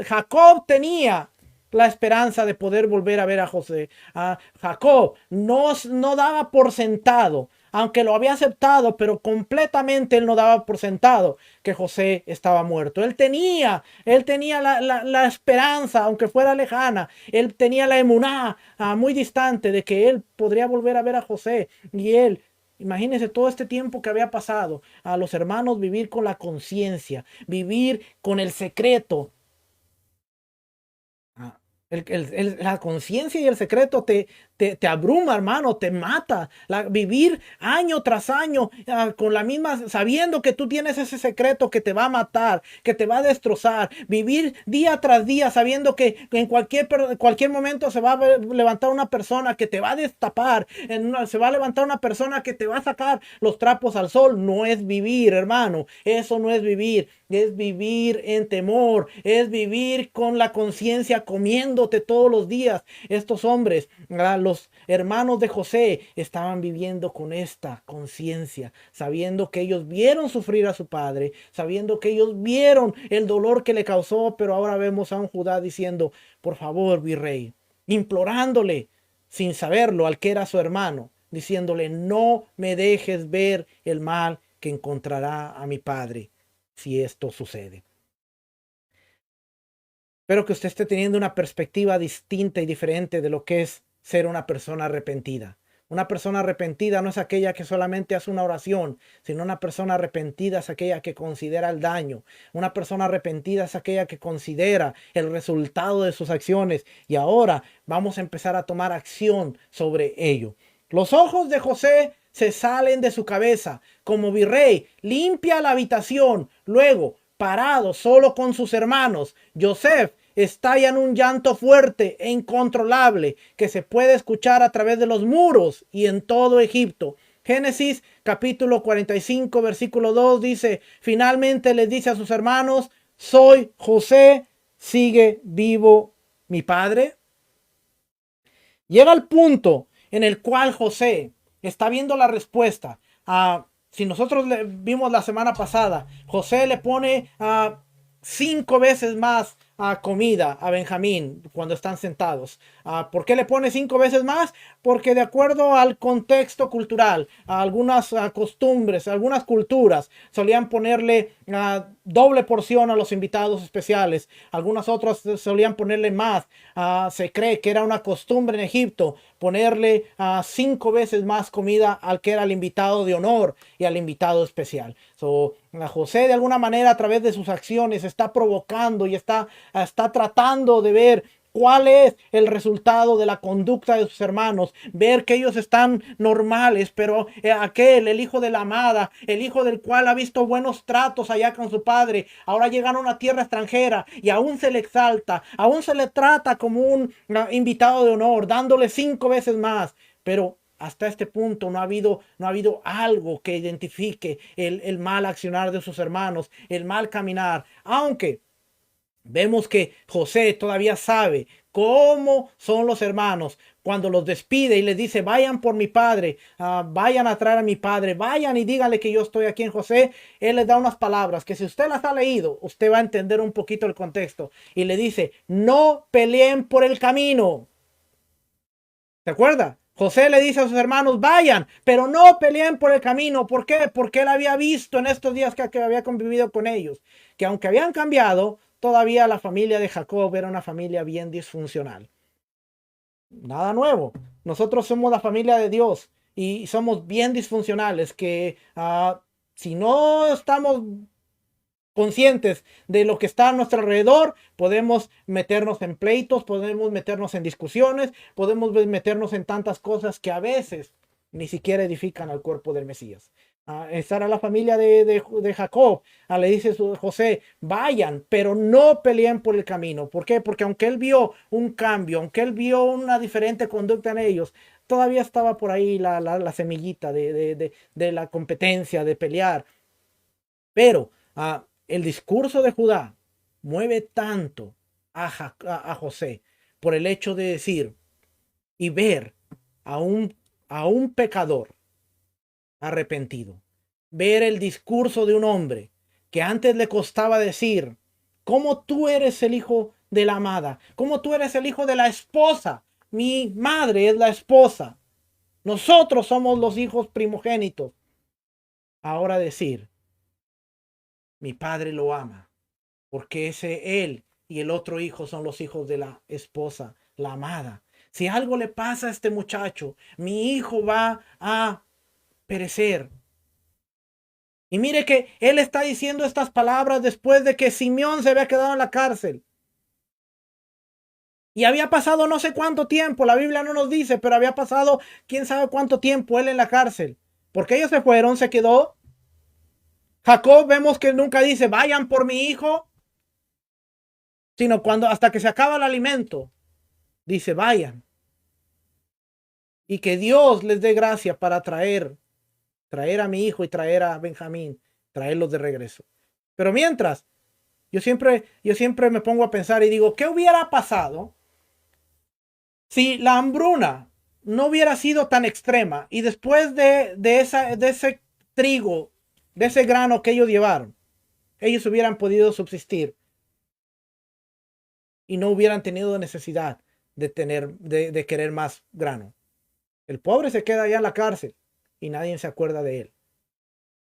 Jacob tenía la esperanza de poder volver a ver a José. A Jacob no daba por sentado, aunque lo había aceptado, pero completamente él no daba por sentado que José estaba muerto. Él tenía la esperanza, aunque fuera lejana. Él tenía la emuná muy distante de que él podría volver a ver a José. Y él, imagínense todo este tiempo que había pasado, a los hermanos vivir con la conciencia, vivir con el secreto. La conciencia y el secreto te abruma, hermano, te mata. Vivir año tras año con la misma, sabiendo que tú tienes ese secreto que te va a matar, que te va a destrozar. Vivir día tras día sabiendo que en cualquier momento se va a levantar una persona que te va a destapar, se va a levantar una persona que te va a sacar los trapos al sol. No es vivir, hermano. Eso no es vivir. Es vivir en temor, es vivir con la conciencia comiéndote todos los días. Estos hombres, los hermanos de José, estaban viviendo con esta conciencia, sabiendo que ellos vieron sufrir a su padre, sabiendo que ellos vieron el dolor que le causó, pero ahora vemos a un Judá diciendo: por favor, virrey, implorándole sin saberlo al que era su hermano, diciéndole: no me dejes ver el mal que encontrará a mi padre si esto sucede. Espero que usted esté teniendo una perspectiva distinta y diferente de lo que es ser una persona arrepentida. Una persona arrepentida no es aquella que solamente hace una oración, sino una persona arrepentida es aquella que considera el daño. Una persona arrepentida es aquella que considera el resultado de sus acciones, y ahora vamos a empezar a tomar acción sobre ello. Los ojos de José se salen de su cabeza. Como virrey, limpia la habitación. Luego, parado solo con sus hermanos, Joseph estalla en un llanto fuerte e incontrolable que se puede escuchar a través de los muros y en todo Egipto. Génesis capítulo 45 versículo 2 dice: finalmente les dice a sus hermanos: soy José, ¿sigue vivo mi padre? Llega el punto en el cual José está viendo la respuesta. Si nosotros vimos la semana pasada, José le pone 5 veces más comida a Benjamín cuando están sentados. ¿Por qué le pone 5 veces más? Porque de acuerdo al contexto cultural, a algunas costumbres, a algunas culturas solían ponerle doble porción a los invitados especiales. Algunas otras solían ponerle más. Se cree que era una costumbre en Egipto ponerle 5 veces más comida al que era el invitado de honor y al invitado especial. José de alguna manera a través de sus acciones está provocando y está tratando de ver cuál es el resultado de la conducta de sus hermanos, ver que ellos están normales, pero aquel, el hijo de la amada, el hijo del cual ha visto buenos tratos allá con su padre, ahora llegan a una tierra extranjera y aún se le exalta, aún se le trata como un invitado de honor, dándole 5 veces más, pero hasta este punto no ha habido algo que identifique el mal accionar de sus hermanos, el mal caminar, aunque vemos que José todavía sabe cómo son los hermanos. Cuando los despide y les dice, vayan por mi padre, vayan a traer a mi padre, vayan y díganle que yo estoy aquí en José. Él les da unas palabras que si usted las ha leído, usted va a entender un poquito el contexto. Y le dice, no peleen por el camino. ¿Se acuerda? José le dice a sus hermanos, vayan, pero no peleen por el camino. ¿Por qué? Porque él había visto en estos días que había convivido con ellos, que aunque habían cambiado, todavía la familia de Jacob era una familia bien disfuncional. Nada nuevo. Nosotros somos la familia de Dios y somos bien disfuncionales, que si no estamos conscientes de lo que está a nuestro alrededor, podemos meternos en pleitos, podemos meternos en discusiones, podemos meternos en tantas cosas que a veces ni siquiera edifican al cuerpo del Mesías. Esta era la familia de Jacob. Le dice José, vayan, pero no peleen por el camino. ¿Por qué? Porque aunque él vio un cambio, aunque él vio una diferente conducta en ellos, todavía estaba por ahí la semillita de la competencia, de pelear. Pero el discurso de Judá mueve tanto a José por el hecho de decir y ver a un pecador arrepentido. Ver el discurso de un hombre que antes le costaba decir, ¿cómo tú eres el hijo de la amada? ¿Cómo tú eres el hijo de la esposa? Mi madre es la esposa. Nosotros somos los hijos primogénitos. Ahora decir, mi padre lo ama, porque él y el otro hijo son los hijos de la esposa, la amada. Si algo le pasa a este muchacho, mi hijo va a perecer. Y mire que él está diciendo estas palabras después de que Simeón se había quedado en la cárcel. Y había pasado no sé cuánto tiempo, la Biblia no nos dice, pero había pasado quién sabe cuánto tiempo él en la cárcel. Porque ellos se fueron, se quedó. Jacob vemos que nunca dice, vayan por mi hijo, sino cuando hasta que se acaba el alimento, dice, vayan. Y que Dios les dé gracia para traer a mi hijo y traer a Benjamín, traerlos de regreso. Pero mientras, yo siempre me pongo a pensar y digo, ¿qué hubiera pasado si la hambruna no hubiera sido tan extrema y después de ese trigo, de ese grano que ellos llevaron, ellos hubieran podido subsistir y no hubieran tenido necesidad de querer más grano? El pobre se queda allá en la cárcel y nadie se acuerda de él.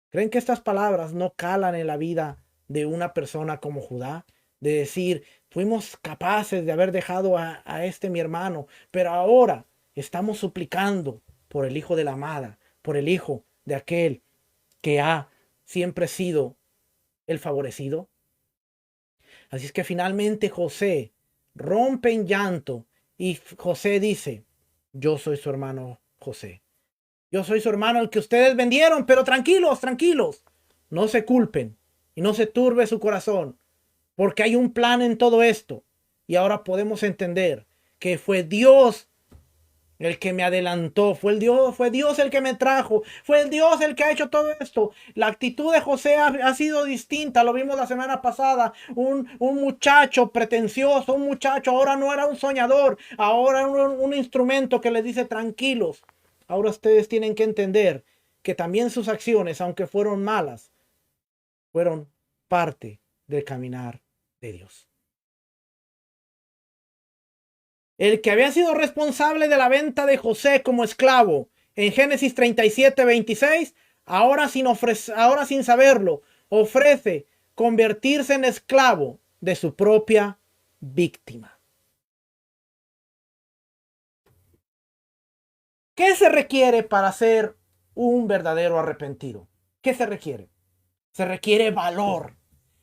¿Creen que estas palabras no calan en la vida de una persona como Judá? De decir, fuimos capaces de haber dejado a este mi hermano, pero ahora estamos suplicando por el hijo de la amada, por el hijo de aquel que ha siempre sido el favorecido. Así es que finalmente José rompe en llanto y José dice, yo soy su hermano José. Yo soy su hermano, el que ustedes vendieron, pero tranquilos, tranquilos. No se culpen y no se turbe su corazón, porque hay un plan en todo esto. Y ahora podemos entender que fue Dios el que me adelantó, fue Dios el que me trajo, fue el Dios el que ha hecho todo esto. La actitud de José ha sido distinta, lo vimos la semana pasada, un muchacho pretencioso, un muchacho, ahora no era un soñador, ahora un instrumento que les dice tranquilos. Ahora ustedes tienen que entender que también sus acciones, aunque fueron malas, fueron parte del caminar de Dios. El que había sido responsable de la venta de José como esclavo en Génesis 37:26, ahora sin saberlo, ofrece convertirse en esclavo de su propia víctima. ¿Qué se requiere para ser un verdadero arrepentido? ¿Qué se requiere? Se requiere valor.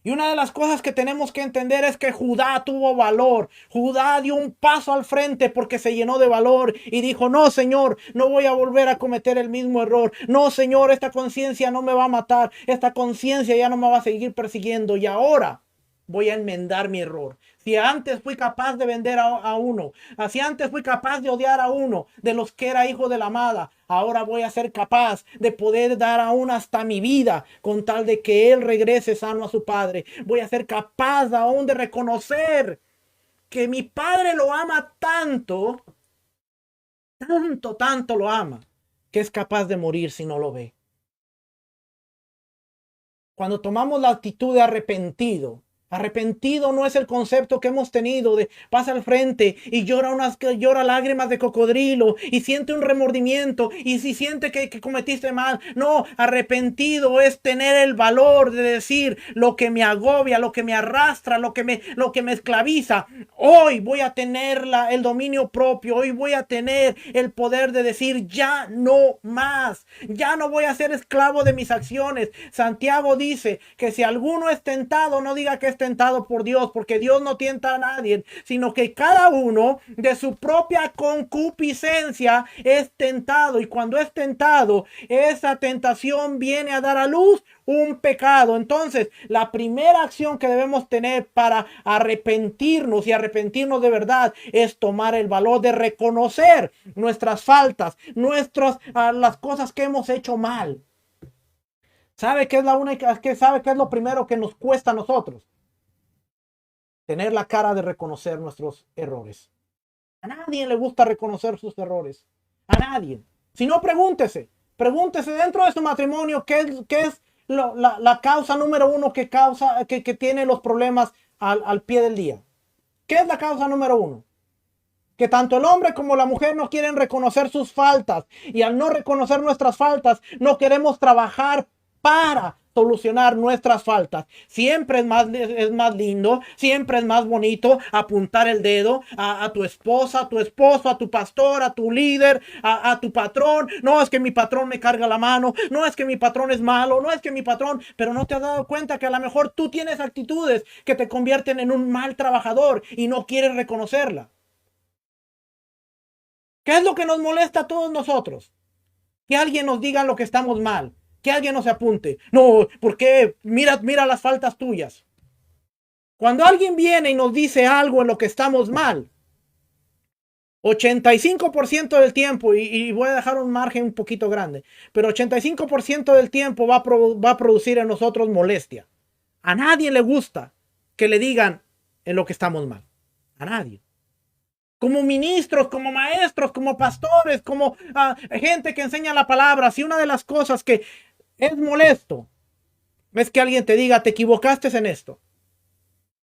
Y una de las cosas que tenemos que entender es que Judá tuvo valor. Judá dio un paso al frente porque se llenó de valor y dijo: no, Señor, no voy a volver a cometer el mismo error. No, Señor, esta conciencia no me va a matar. Esta conciencia ya no me va a seguir persiguiendo. Y ahora voy a enmendar mi error. Si antes fui capaz de vender a uno, si antes fui capaz de odiar a uno de los que era hijo de la amada, ahora voy a ser capaz de poder dar aún hasta mi vida con tal de que él regrese sano a su padre. Voy a ser capaz aún de reconocer que mi padre lo ama tanto, tanto, tanto lo ama, que es capaz de morir si no lo ve. Cuando tomamos la actitud de arrepentido, arrepentido no es el concepto que hemos tenido de pasa al frente y llora lágrimas de cocodrilo y siente un remordimiento y si siente que cometiste mal. No, arrepentido es tener el valor de decir lo que me agobia, lo que me arrastra, lo que me esclaviza. Hoy voy a tener el dominio propio, hoy voy a tener el poder de decir ya no más, ya no voy a ser esclavo de mis acciones. Santiago dice que si alguno es tentado, no diga que es tentado por Dios, porque Dios no tienta a nadie, sino que cada uno de su propia concupiscencia es tentado, y cuando es tentado, esa tentación viene a dar a luz un pecado. Entonces, la primera acción que debemos tener para arrepentirnos y arrepentirnos de verdad es tomar el valor de reconocer nuestras faltas, las cosas que hemos hecho mal. ¿Sabe qué es sabe qué es lo primero que nos cuesta a nosotros? Tener la cara de reconocer nuestros errores. A nadie le gusta reconocer sus errores. A nadie. Si no, pregúntese dentro de su matrimonio qué es la causa número uno que tiene los problemas al pie del día. ¿Qué es la causa número uno? Que tanto el hombre como la mujer no quieren reconocer sus faltas, y al no reconocer nuestras faltas no queremos trabajar para solucionar nuestras faltas. Siempre es más lindo, siempre es más bonito apuntar el dedo a tu esposa, a tu esposo, a tu pastor, a tu líder, a tu patrón. No, es que mi patrón me carga la mano, no es que mi patrón es malo, no es que mi patrón, pero no te has dado cuenta que a lo mejor tú tienes actitudes que te convierten en un mal trabajador y no quieres reconocerla. ¿Qué es lo que nos molesta a todos nosotros? Que alguien nos diga lo que estamos mal, que alguien nos apunte. No, ¿por qué? Mira las faltas tuyas. Cuando alguien viene y nos dice algo en lo que estamos mal, 85% del tiempo, y voy a dejar un margen un poquito grande, pero 85% del tiempo va a producir en nosotros molestia. A nadie le gusta que le digan en lo que estamos mal. A nadie. Como ministros, como maestros, como pastores, como gente que enseña la palabra. Si una de las cosas que es molesto es que alguien te diga: te equivocaste en esto.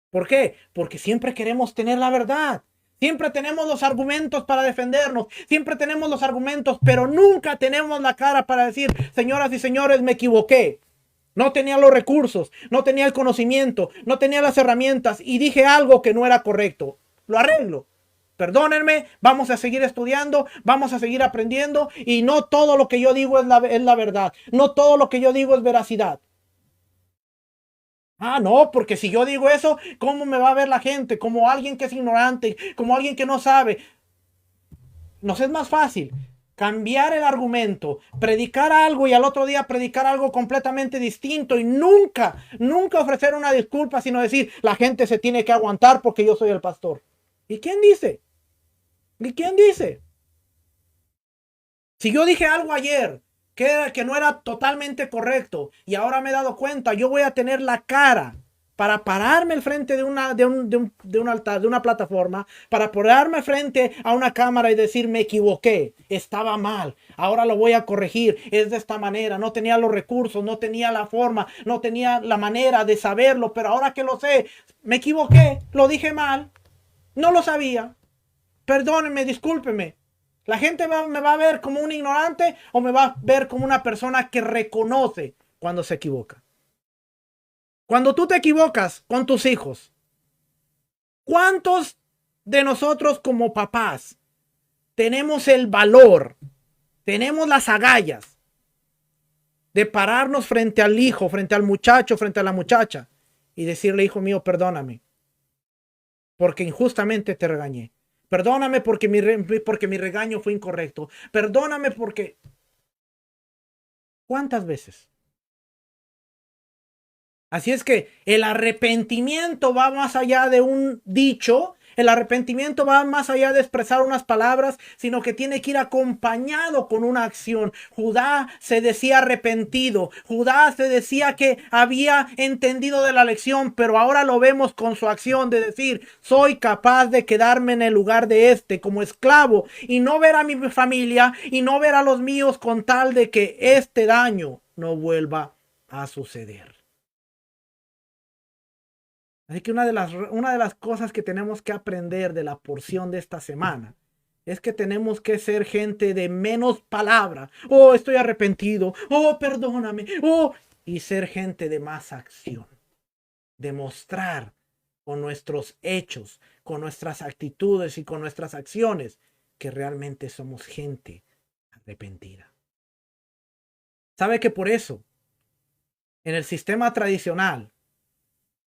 ¿Por qué? Porque siempre queremos tener la verdad. Siempre tenemos los argumentos para defendernos. Siempre tenemos los argumentos, pero nunca tenemos la cara para decir: señoras y señores, me equivoqué. No tenía los recursos, no tenía el conocimiento, no tenía las herramientas y dije algo que no era correcto. Lo arreglo. Perdónenme, vamos a seguir estudiando, vamos a seguir aprendiendo, y no todo lo que yo digo es la verdad. No todo lo que yo digo es veracidad. No, porque si yo digo eso, ¿cómo me va a ver la gente? Como alguien que es ignorante, como alguien que no sabe. Nos es más fácil cambiar el argumento, predicar algo y al otro día predicar algo completamente distinto, y nunca ofrecer una disculpa, sino decir: la gente se tiene que aguantar porque yo soy el pastor. ¿Y quién dice? ¿Y quién dice? Si yo dije algo ayer que no era totalmente correcto y ahora me he dado cuenta, yo voy a tener la cara para pararme al frente de un altar, de una plataforma, para pararme frente a una cámara y decir: me equivoqué, estaba mal, ahora lo voy a corregir, es de esta manera, no tenía los recursos, no tenía la forma, no tenía la manera de saberlo, pero ahora que lo sé, me equivoqué, lo dije mal, no lo sabía. perdónenme, discúlpeme. La gente me va a ver como un ignorante o me va a ver como una persona que reconoce cuando se equivoca. Cuando tú te equivocas con tus hijos, ¿cuántos de nosotros como papás tenemos el valor, tenemos las agallas de pararnos frente al hijo, frente al muchacho, frente a la muchacha y decirle, hijo mío, perdóname, porque injustamente te regañé? Perdóname porque mi regaño fue incorrecto. Perdóname porque... ¿Cuántas veces? Así es que el arrepentimiento va más allá de un dicho, el arrepentimiento va más allá de expresar unas palabras, sino que tiene que ir acompañado con una acción. Judá se decía arrepentido, Judá se decía que había entendido de la lección, pero ahora lo vemos con su acción de decir, soy capaz de quedarme en el lugar de este como esclavo y no ver a mi familia y no ver a los míos con tal de que este daño no vuelva a suceder. Así que una de las cosas que tenemos que aprender de la porción de esta semana es que tenemos que ser gente de menos palabra. Oh, estoy arrepentido. Oh, perdóname. Oh, y ser gente de más acción. Demostrar con nuestros hechos, con nuestras actitudes y con nuestras acciones que realmente somos gente arrepentida. ¿Sabe que por eso en el sistema tradicional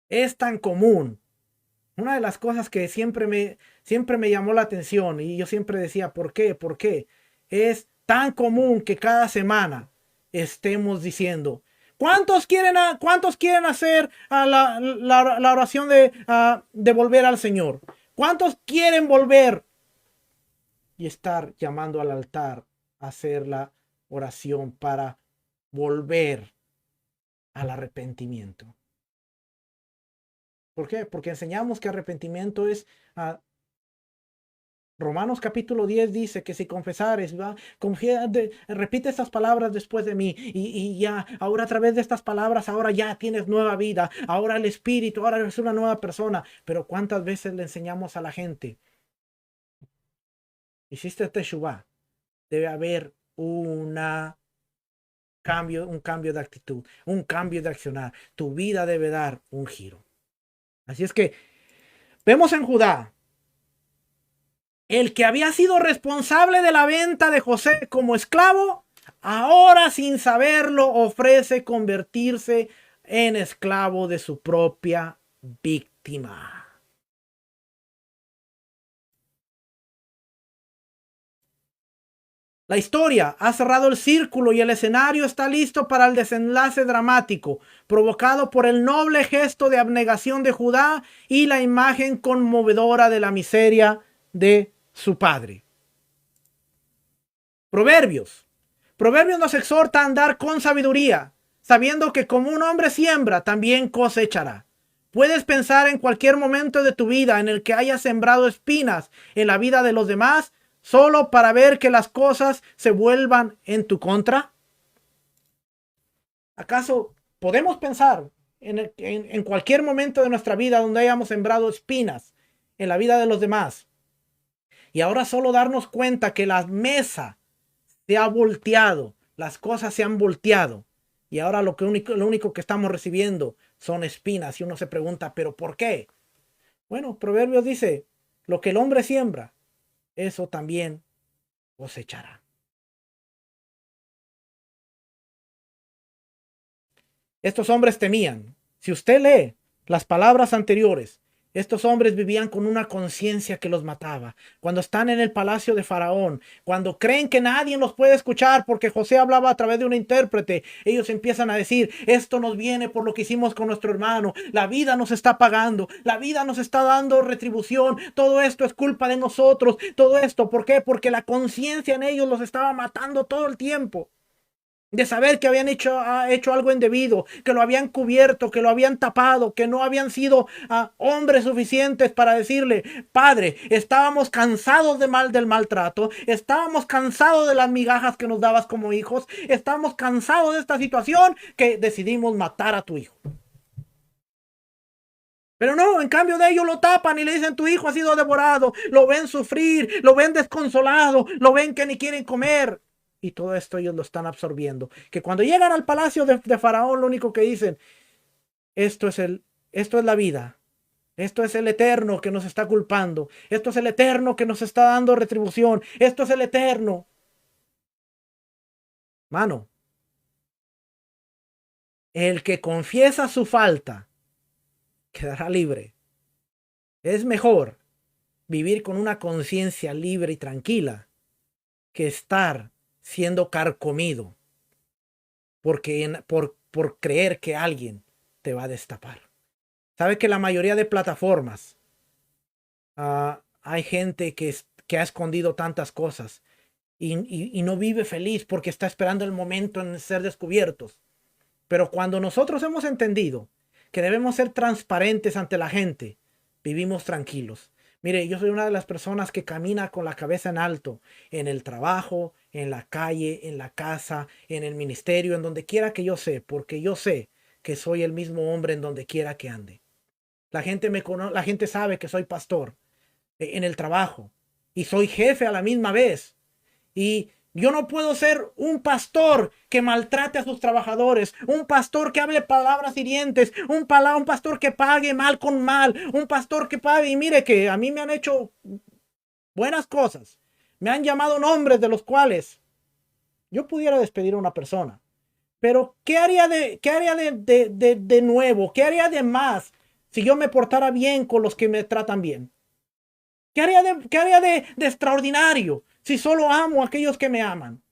es tan común? Una de las cosas que siempre me llamó la atención y yo siempre decía, ¿por qué? ¿Por qué? Es tan común que cada semana estemos diciendo, cuántos quieren hacer la oración de volver al Señor? ¿Cuántos quieren volver? Y estar llamando al altar a hacer la oración para volver al arrepentimiento. ¿Por qué? Porque enseñamos que arrepentimiento es... Romanos capítulo 10 dice que si confesares, repite estas palabras después de mí y ya, ahora a través de estas palabras, ahora ya tienes nueva vida, ahora el Espíritu, ahora eres una nueva persona. Pero ¿cuántas veces le enseñamos a la gente? Hiciste Teshuvá, debe haber un cambio de actitud, un cambio de accionar. Tu vida debe dar un giro. Así es que vemos en Judá, el que había sido responsable de la venta de José como esclavo, ahora sin saberlo ofrece convertirse en esclavo de su propia víctima. La historia ha cerrado el círculo y el escenario está listo para el desenlace dramático, provocado por el noble gesto de abnegación de Judá y la imagen conmovedora de la miseria de su padre. Proverbios nos exhorta a andar con sabiduría, sabiendo que como un hombre siembra, también cosechará. Puedes pensar en cualquier momento de tu vida en el que hayas sembrado espinas en la vida de los demás, solo para ver que las cosas se vuelvan en tu contra. ¿Acaso podemos pensar en cualquier momento de nuestra vida donde hayamos sembrado espinas en la vida de los demás y ahora solo darnos cuenta que la mesa se ha volteado, las cosas se han volteado y ahora lo único que estamos recibiendo son espinas y uno se pregunta, ¿pero por qué? Bueno, Proverbios dice, lo que el hombre siembra, eso también cosechará. Estos hombres temían. Si usted lee las palabras anteriores, estos hombres vivían con una conciencia que los mataba. Cuando están en el palacio de Faraón, cuando creen que nadie los puede escuchar porque José hablaba a través de un intérprete, ellos empiezan a decir, esto nos viene por lo que hicimos con nuestro hermano. La vida nos está pagando, la vida nos está dando retribución. Todo esto es culpa de nosotros. Todo esto, ¿por qué? Porque la conciencia en ellos los estaba matando todo el tiempo. De saber que habían hecho algo indebido, que lo habían cubierto, que lo habían tapado, que no habían sido hombres suficientes para decirle, Padre, estábamos cansados del maltrato, estábamos cansados de las migajas que nos dabas como hijos, estábamos cansados de esta situación que decidimos matar a tu hijo. Pero no, en cambio de ellos lo tapan y le dicen tu hijo ha sido devorado, lo ven sufrir, lo ven desconsolado, lo ven que ni quieren comer. Y todo esto ellos lo están absorbiendo. Que cuando llegan al palacio de Faraón, lo único que dicen, esto es esto es la vida. Esto es el eterno que nos está culpando. Esto es el eterno que nos está dando retribución. Esto es el eterno. Mano, el que confiesa su falta quedará libre. Es mejor vivir con una conciencia libre y tranquila que estar siendo carcomido por creer que alguien te va a destapar. Sabe que la mayoría de plataformas hay gente que ha escondido tantas cosas y no vive feliz porque está esperando el momento en ser descubiertos. Pero cuando nosotros hemos entendido que debemos ser transparentes ante la gente, vivimos tranquilos. Mire, yo soy una de las personas que camina con la cabeza en alto, en el trabajo, en la calle, en la casa, en el ministerio, en donde quiera que yo sé, porque yo sé que soy el mismo hombre en donde quiera que ande. La gente sabe que soy pastor en el trabajo y soy jefe a la misma vez. Y yo no puedo ser un pastor que maltrate a sus trabajadores, un pastor que hable palabras hirientes, un pastor que pague mal con mal, un pastor que pague. Y mire que a mí me han hecho buenas cosas, me han llamado nombres de los cuales yo pudiera despedir a una persona. Pero qué haría de nuevo? ¿Qué haría de más si yo me portara bien con los que me tratan bien? Qué haría de extraordinario si solo amo a aquellos que me aman?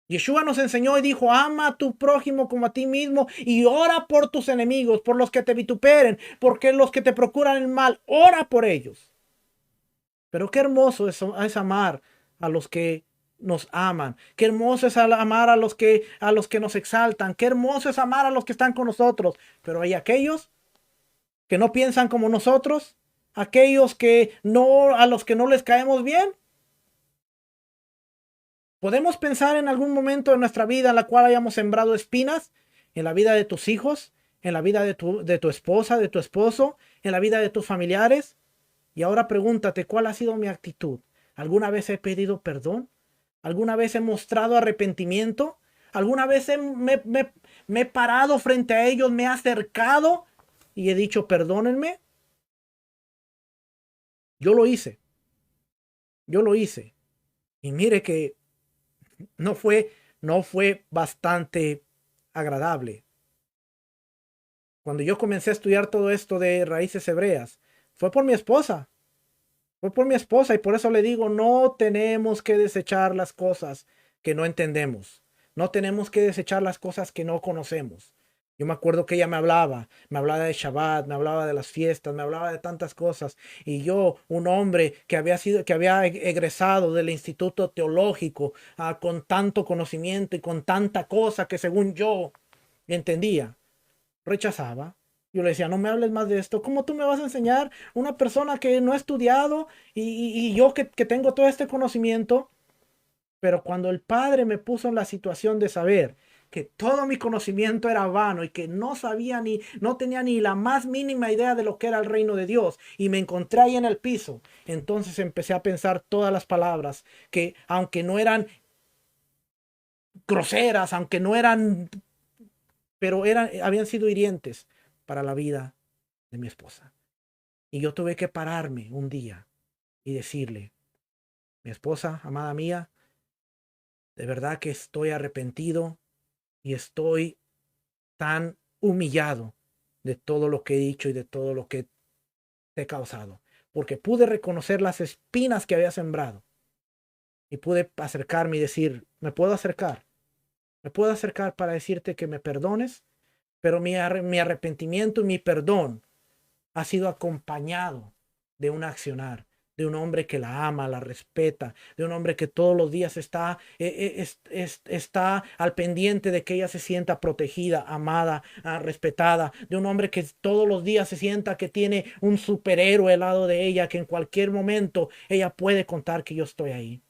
Yeshua nos enseñó y dijo, ama a tu prójimo como a ti mismo y ora por tus enemigos, por los que te vituperen, porque los que te procuran el mal, ora por ellos. Pero qué hermoso es amar a los que nos aman. Qué hermoso es amar a los que nos exaltan. Qué hermoso es amar a los que están con nosotros. Pero hay aquellos que no piensan como nosotros, aquellos que no, a los que no les caemos bien. ¿Podemos pensar en algún momento de nuestra vida en la cual hayamos sembrado espinas en la vida de tus hijos, en la vida de tu esposa, de tu esposo, en la vida de tus familiares? Y ahora pregúntate, ¿cuál ha sido mi actitud? ¿Alguna vez he pedido perdón? ¿Alguna vez he mostrado arrepentimiento? ¿Alguna vez me he parado frente a ellos, me he acercado y he dicho perdónenme? Yo lo hice, yo lo hice. Y mire que no fue, no fue bastante agradable. Cuando yo comencé a estudiar todo esto de raíces hebreas, fue por mi esposa. Fue por mi esposa y por eso le digo, no tenemos que desechar las cosas que no entendemos. No tenemos que desechar las cosas que no conocemos. Yo me acuerdo que ella me hablaba de Shabbat, me hablaba de las fiestas, me hablaba de tantas cosas. Y yo, un hombre que había egresado del Instituto Teológico, con tanto conocimiento y con tanta cosa que según yo entendía, rechazaba. Yo le decía, no me hables más de esto. ¿Cómo tú me vas a enseñar una persona que no ha estudiado y yo que tengo todo este conocimiento? Pero cuando el Padre me puso en la situación de saber que todo mi conocimiento era vano y que no sabía no tenía ni la más mínima idea de lo que era el reino de Dios y me encontré ahí en el piso, entonces empecé a pensar todas las palabras que aunque no eran groseras, aunque no eran, pero habían sido hirientes para la vida de mi esposa. Y yo tuve que pararme un día y decirle, mi esposa, amada mía, de verdad que estoy arrepentido y estoy tan humillado de todo lo que he dicho y de todo lo que te he causado. Porque pude reconocer las espinas que había sembrado y pude acercarme y decir, me puedo acercar para decirte que me perdones, pero mi arrepentimiento y mi perdón ha sido acompañado de un accionar, de un hombre que la ama, la respeta, de un hombre que todos los días está al pendiente de que ella se sienta protegida, amada, respetada, de un hombre que todos los días se sienta que tiene un superhéroe al lado de ella, que en cualquier momento ella puede contar que yo estoy ahí.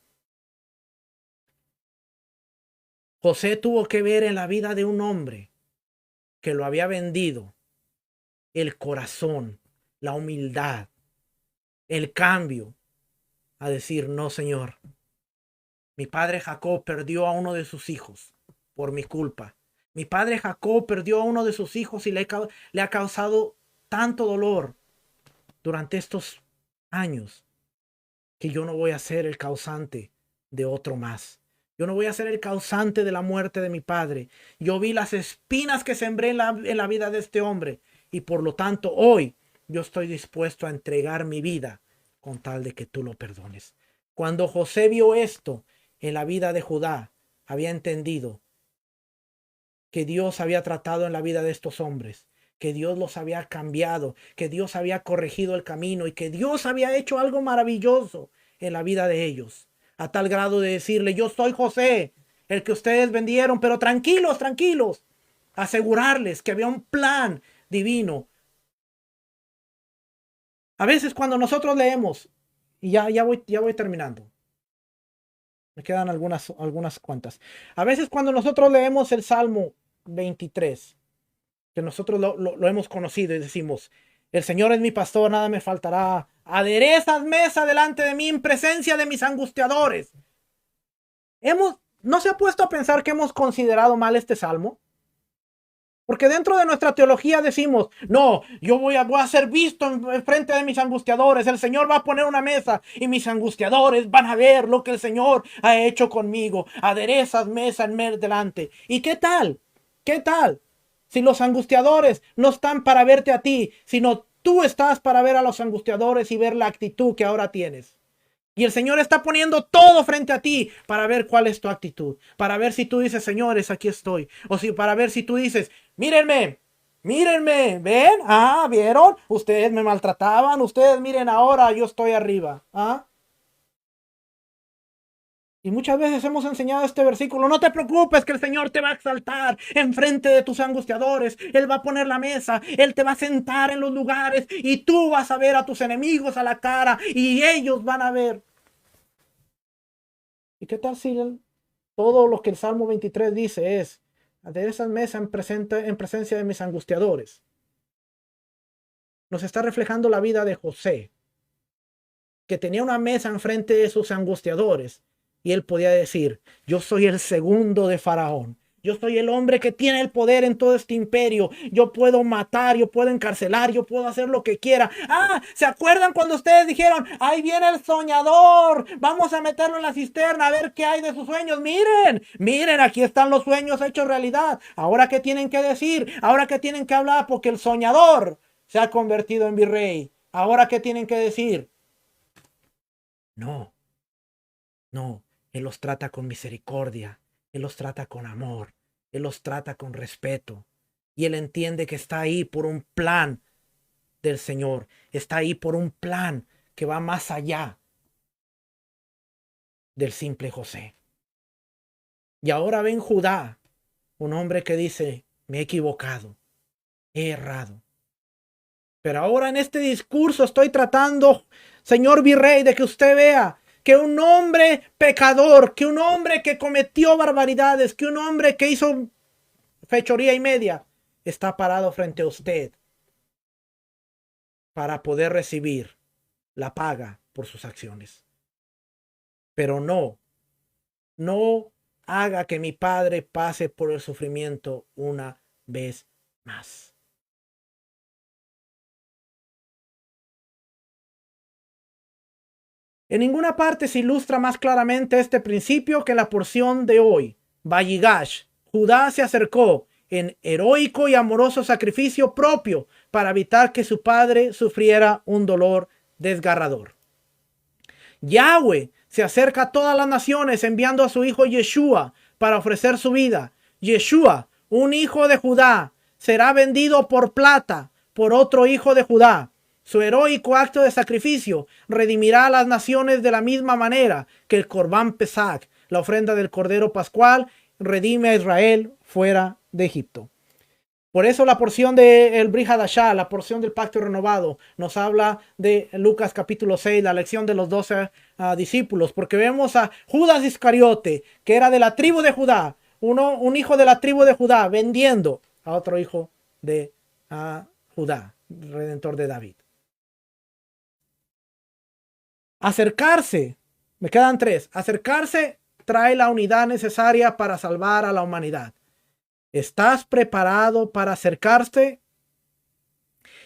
José tuvo que ver en la vida de un hombre que lo había vendido el corazón, la humildad, el cambio, a decir, no, Señor, mi padre Jacob perdió a uno de sus hijos por mi culpa. Mi padre Jacob perdió a uno de sus hijos y le ha causado tanto dolor durante estos años que yo no voy a ser el causante de otro más. Yo no voy a ser el causante de la muerte de mi padre. Yo vi las espinas que sembré en la vida de este hombre y por lo tanto hoy yo estoy dispuesto a entregar mi vida con tal de que tú lo perdones. Cuando José vio esto en la vida de Judá, había entendido que Dios había tratado en la vida de estos hombres, que Dios los había cambiado, que Dios había corregido el camino y que Dios había hecho algo maravilloso en la vida de ellos, a tal grado de decirle, yo soy José, el que ustedes vendieron, pero tranquilos, tranquilos, asegurarles que había un plan divino. A veces cuando nosotros leemos, y ya voy terminando, me quedan algunas cuantas. A veces cuando nosotros leemos el Salmo 23, que nosotros lo hemos conocido y decimos, el Señor es mi pastor, nada me faltará. Aderezas mesa delante de mí en presencia de mis angustiadores. ¿No se ha puesto a pensar que hemos considerado mal este salmo? Porque dentro de nuestra teología decimos, no, yo voy a ser visto en frente de mis angustiadores. El Señor va a poner una mesa y mis angustiadores van a ver lo que el Señor ha hecho conmigo. Aderezas mesa en delante. ¿Y qué tal? ¿Qué tal? Si los angustiadores no están para verte a ti, sino tú estás para ver a los angustiadores y ver la actitud que ahora tienes. Y el Señor está poniendo todo frente a ti para ver cuál es tu actitud. Para ver si tú dices, señores, aquí estoy. O si para ver si tú dices, mírenme, mírenme, ¿ven? Ah, ¿vieron? Ustedes me maltrataban, ustedes miren ahora, yo estoy arriba. ¿Ah? Y muchas veces hemos enseñado este versículo, no te preocupes que el Señor te va a exaltar en frente de tus angustiadores, Él va a poner la mesa, Él te va a sentar en los lugares y tú vas a ver a tus enemigos a la cara y ellos van a ver. ¿Y qué tal si todo lo que el Salmo 23 dice es, de esas mesas en presencia de mis angustiadores? Nos está reflejando la vida de José, que tenía una mesa enfrente de sus angustiadores y él podía decir, yo soy el segundo de Faraón. Yo soy el hombre que tiene el poder en todo este imperio. Yo puedo matar, yo puedo encarcelar, yo puedo hacer lo que quiera. Ah, ¿se acuerdan cuando ustedes dijeron, ahí viene el soñador? Vamos a meterlo en la cisterna a ver qué hay de sus sueños. Miren, miren, aquí están los sueños hechos realidad. Ahora, ¿qué tienen que decir? Ahora, ¿qué tienen que hablar? Porque el soñador se ha convertido en virrey. Ahora, ¿qué tienen que decir? No, no. Él los trata con misericordia. Él los trata con amor. Él los trata con respeto. Y él entiende que está ahí por un plan del Señor. Está ahí por un plan que va más allá del simple José. Y ahora ven Judá, un hombre que dice, me he equivocado, he errado. Pero ahora en este discurso estoy tratando, señor virrey, de que usted vea que un hombre pecador, que un hombre que cometió barbaridades, que un hombre que hizo fechoría y media, está parado frente a usted para poder recibir la paga por sus acciones. Pero no haga que mi padre pase por el sufrimiento una vez más. En ninguna parte se ilustra más claramente este principio que en la porción de hoy. Vayigash, Judá se acercó en heroico y amoroso sacrificio propio para evitar que su padre sufriera un dolor desgarrador. Yahweh se acerca a todas las naciones enviando a su hijo Yeshua para ofrecer su vida. Yeshua, un hijo de Judá, será vendido por plata por otro hijo de Judá. Su heroico acto de sacrificio redimirá a las naciones de la misma manera que el Corbán Pesach, la ofrenda del Cordero Pascual, redime a Israel fuera de Egipto. Por eso la porción del Brit Hadashah, la porción del pacto renovado, nos habla de Lucas capítulo 6, la elección de los 12 discípulos, porque vemos a Judas Iscariote, que era de la tribu de Judá, un hijo de la tribu de Judá, vendiendo a otro hijo de Judá, redentor de David. Acercarse, me quedan 3. Acercarse trae la unidad necesaria para salvar a la humanidad. ¿Estás preparado para acercarte?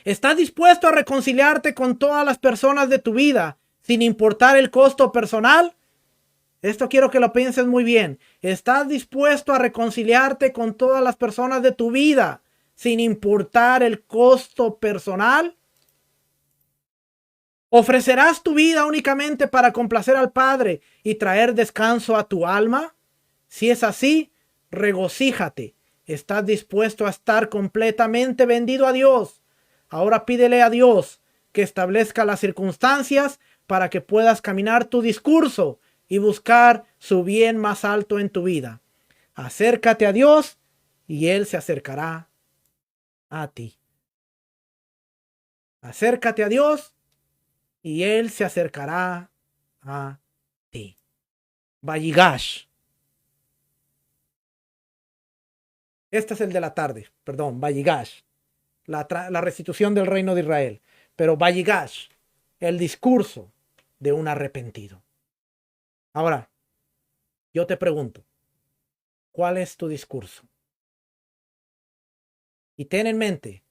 ¿Estás dispuesto a reconciliarte con todas las personas de tu vida sin importar el costo personal? Esto quiero que lo pienses muy bien. ¿Estás dispuesto a reconciliarte con todas las personas de tu vida sin importar el costo personal? ¿Ofrecerás tu vida únicamente para complacer al Padre y traer descanso a tu alma? Si es así, regocíjate. ¿Estás dispuesto a estar completamente vendido a Dios? Ahora pídele a Dios que establezca las circunstancias para que puedas caminar tu discurso y buscar su bien más alto en tu vida. Acércate a Dios y Él se acercará a ti. Acércate a Dios y Él se acercará a ti. Vayigash. Este es el de la tarde, perdón, Vayigash. La restitución del reino de Israel. Pero Vayigash, el discurso de un arrepentido. Ahora, yo te pregunto, ¿cuál es tu discurso? Y ten en mente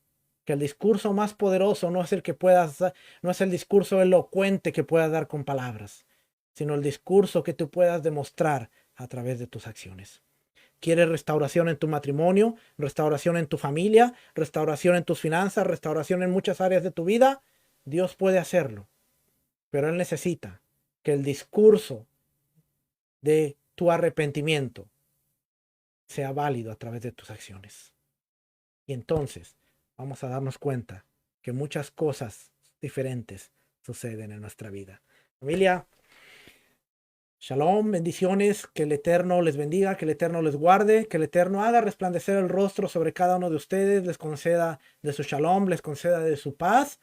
que el discurso más poderoso no es el que puedas, no es el discurso elocuente que puedas dar con palabras, sino el discurso que tú puedas demostrar a través de tus acciones. ¿Quieres restauración en tu matrimonio, restauración en tu familia, restauración en tus finanzas, restauración en muchas áreas de tu vida? Dios puede hacerlo, pero Él necesita que el discurso de tu arrepentimiento sea válido a través de tus acciones. Y entonces vamos a darnos cuenta que muchas cosas diferentes suceden en nuestra vida. Familia, shalom, bendiciones, que el Eterno les bendiga, que el Eterno les guarde, que el Eterno haga resplandecer el rostro sobre cada uno de ustedes, les conceda de su shalom, les conceda de su paz.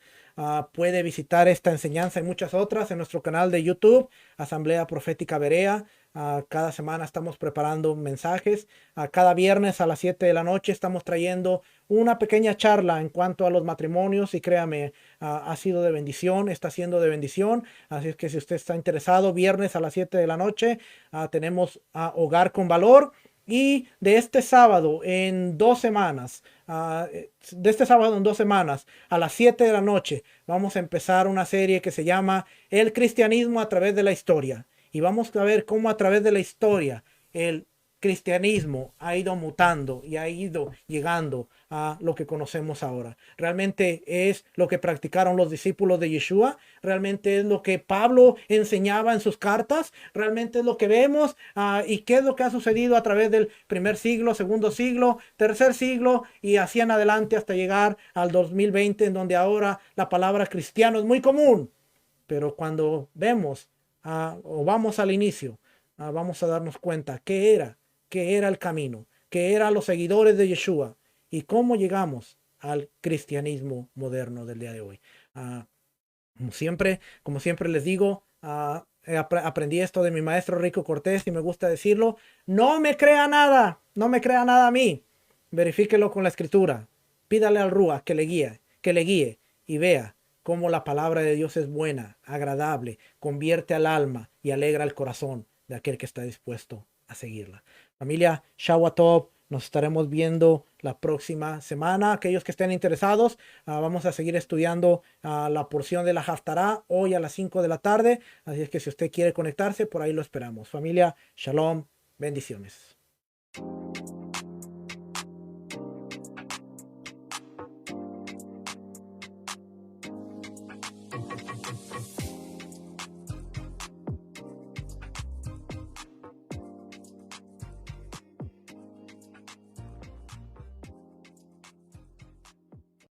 Puede visitar esta enseñanza y muchas otras en nuestro canal de YouTube, Asamblea Profética Berea. Cada semana estamos preparando mensajes. Cada viernes a las 7 de la noche estamos trayendo una pequeña charla en cuanto a los matrimonios y créame, ha sido de bendición, está siendo de bendición. Así es que si usted está interesado, viernes a las 7 de la noche tenemos Hogar con Valor. Y de este sábado en 2 semanas, a las 7 de la noche, vamos a empezar una serie que se llama El cristianismo a través de la historia. Y vamos a ver cómo a través de la historia el cristianismo ha ido mutando y ha ido llegando a lo que conocemos ahora. Realmente es lo que practicaron los discípulos de Yeshua, realmente es lo que Pablo enseñaba en sus cartas, realmente es lo que vemos y qué es lo que ha sucedido a través del primer siglo, segundo siglo, tercer siglo y así en adelante hasta llegar al 2020, en donde ahora la palabra cristiano es muy común. Pero cuando vemos o vamos al inicio, vamos a darnos cuenta qué era el camino, qué eran los seguidores de Yeshua y cómo llegamos al cristianismo moderno del día de hoy. Como siempre les digo, aprendí esto de mi maestro Rico Cortés y me gusta decirlo: no me crea nada a mí, verifíquelo con la escritura, pídale al Rúa que le guíe y vea cómo la palabra de Dios es buena, agradable, convierte al alma y alegra el corazón de aquel que está dispuesto a seguirla. Familia, Shawatov, nos estaremos viendo la próxima semana. Aquellos que estén interesados, vamos a seguir estudiando la porción de la Haftará hoy a las 5 de la tarde. Así es que si usted quiere conectarse, por ahí lo esperamos. Familia, Shalom, bendiciones.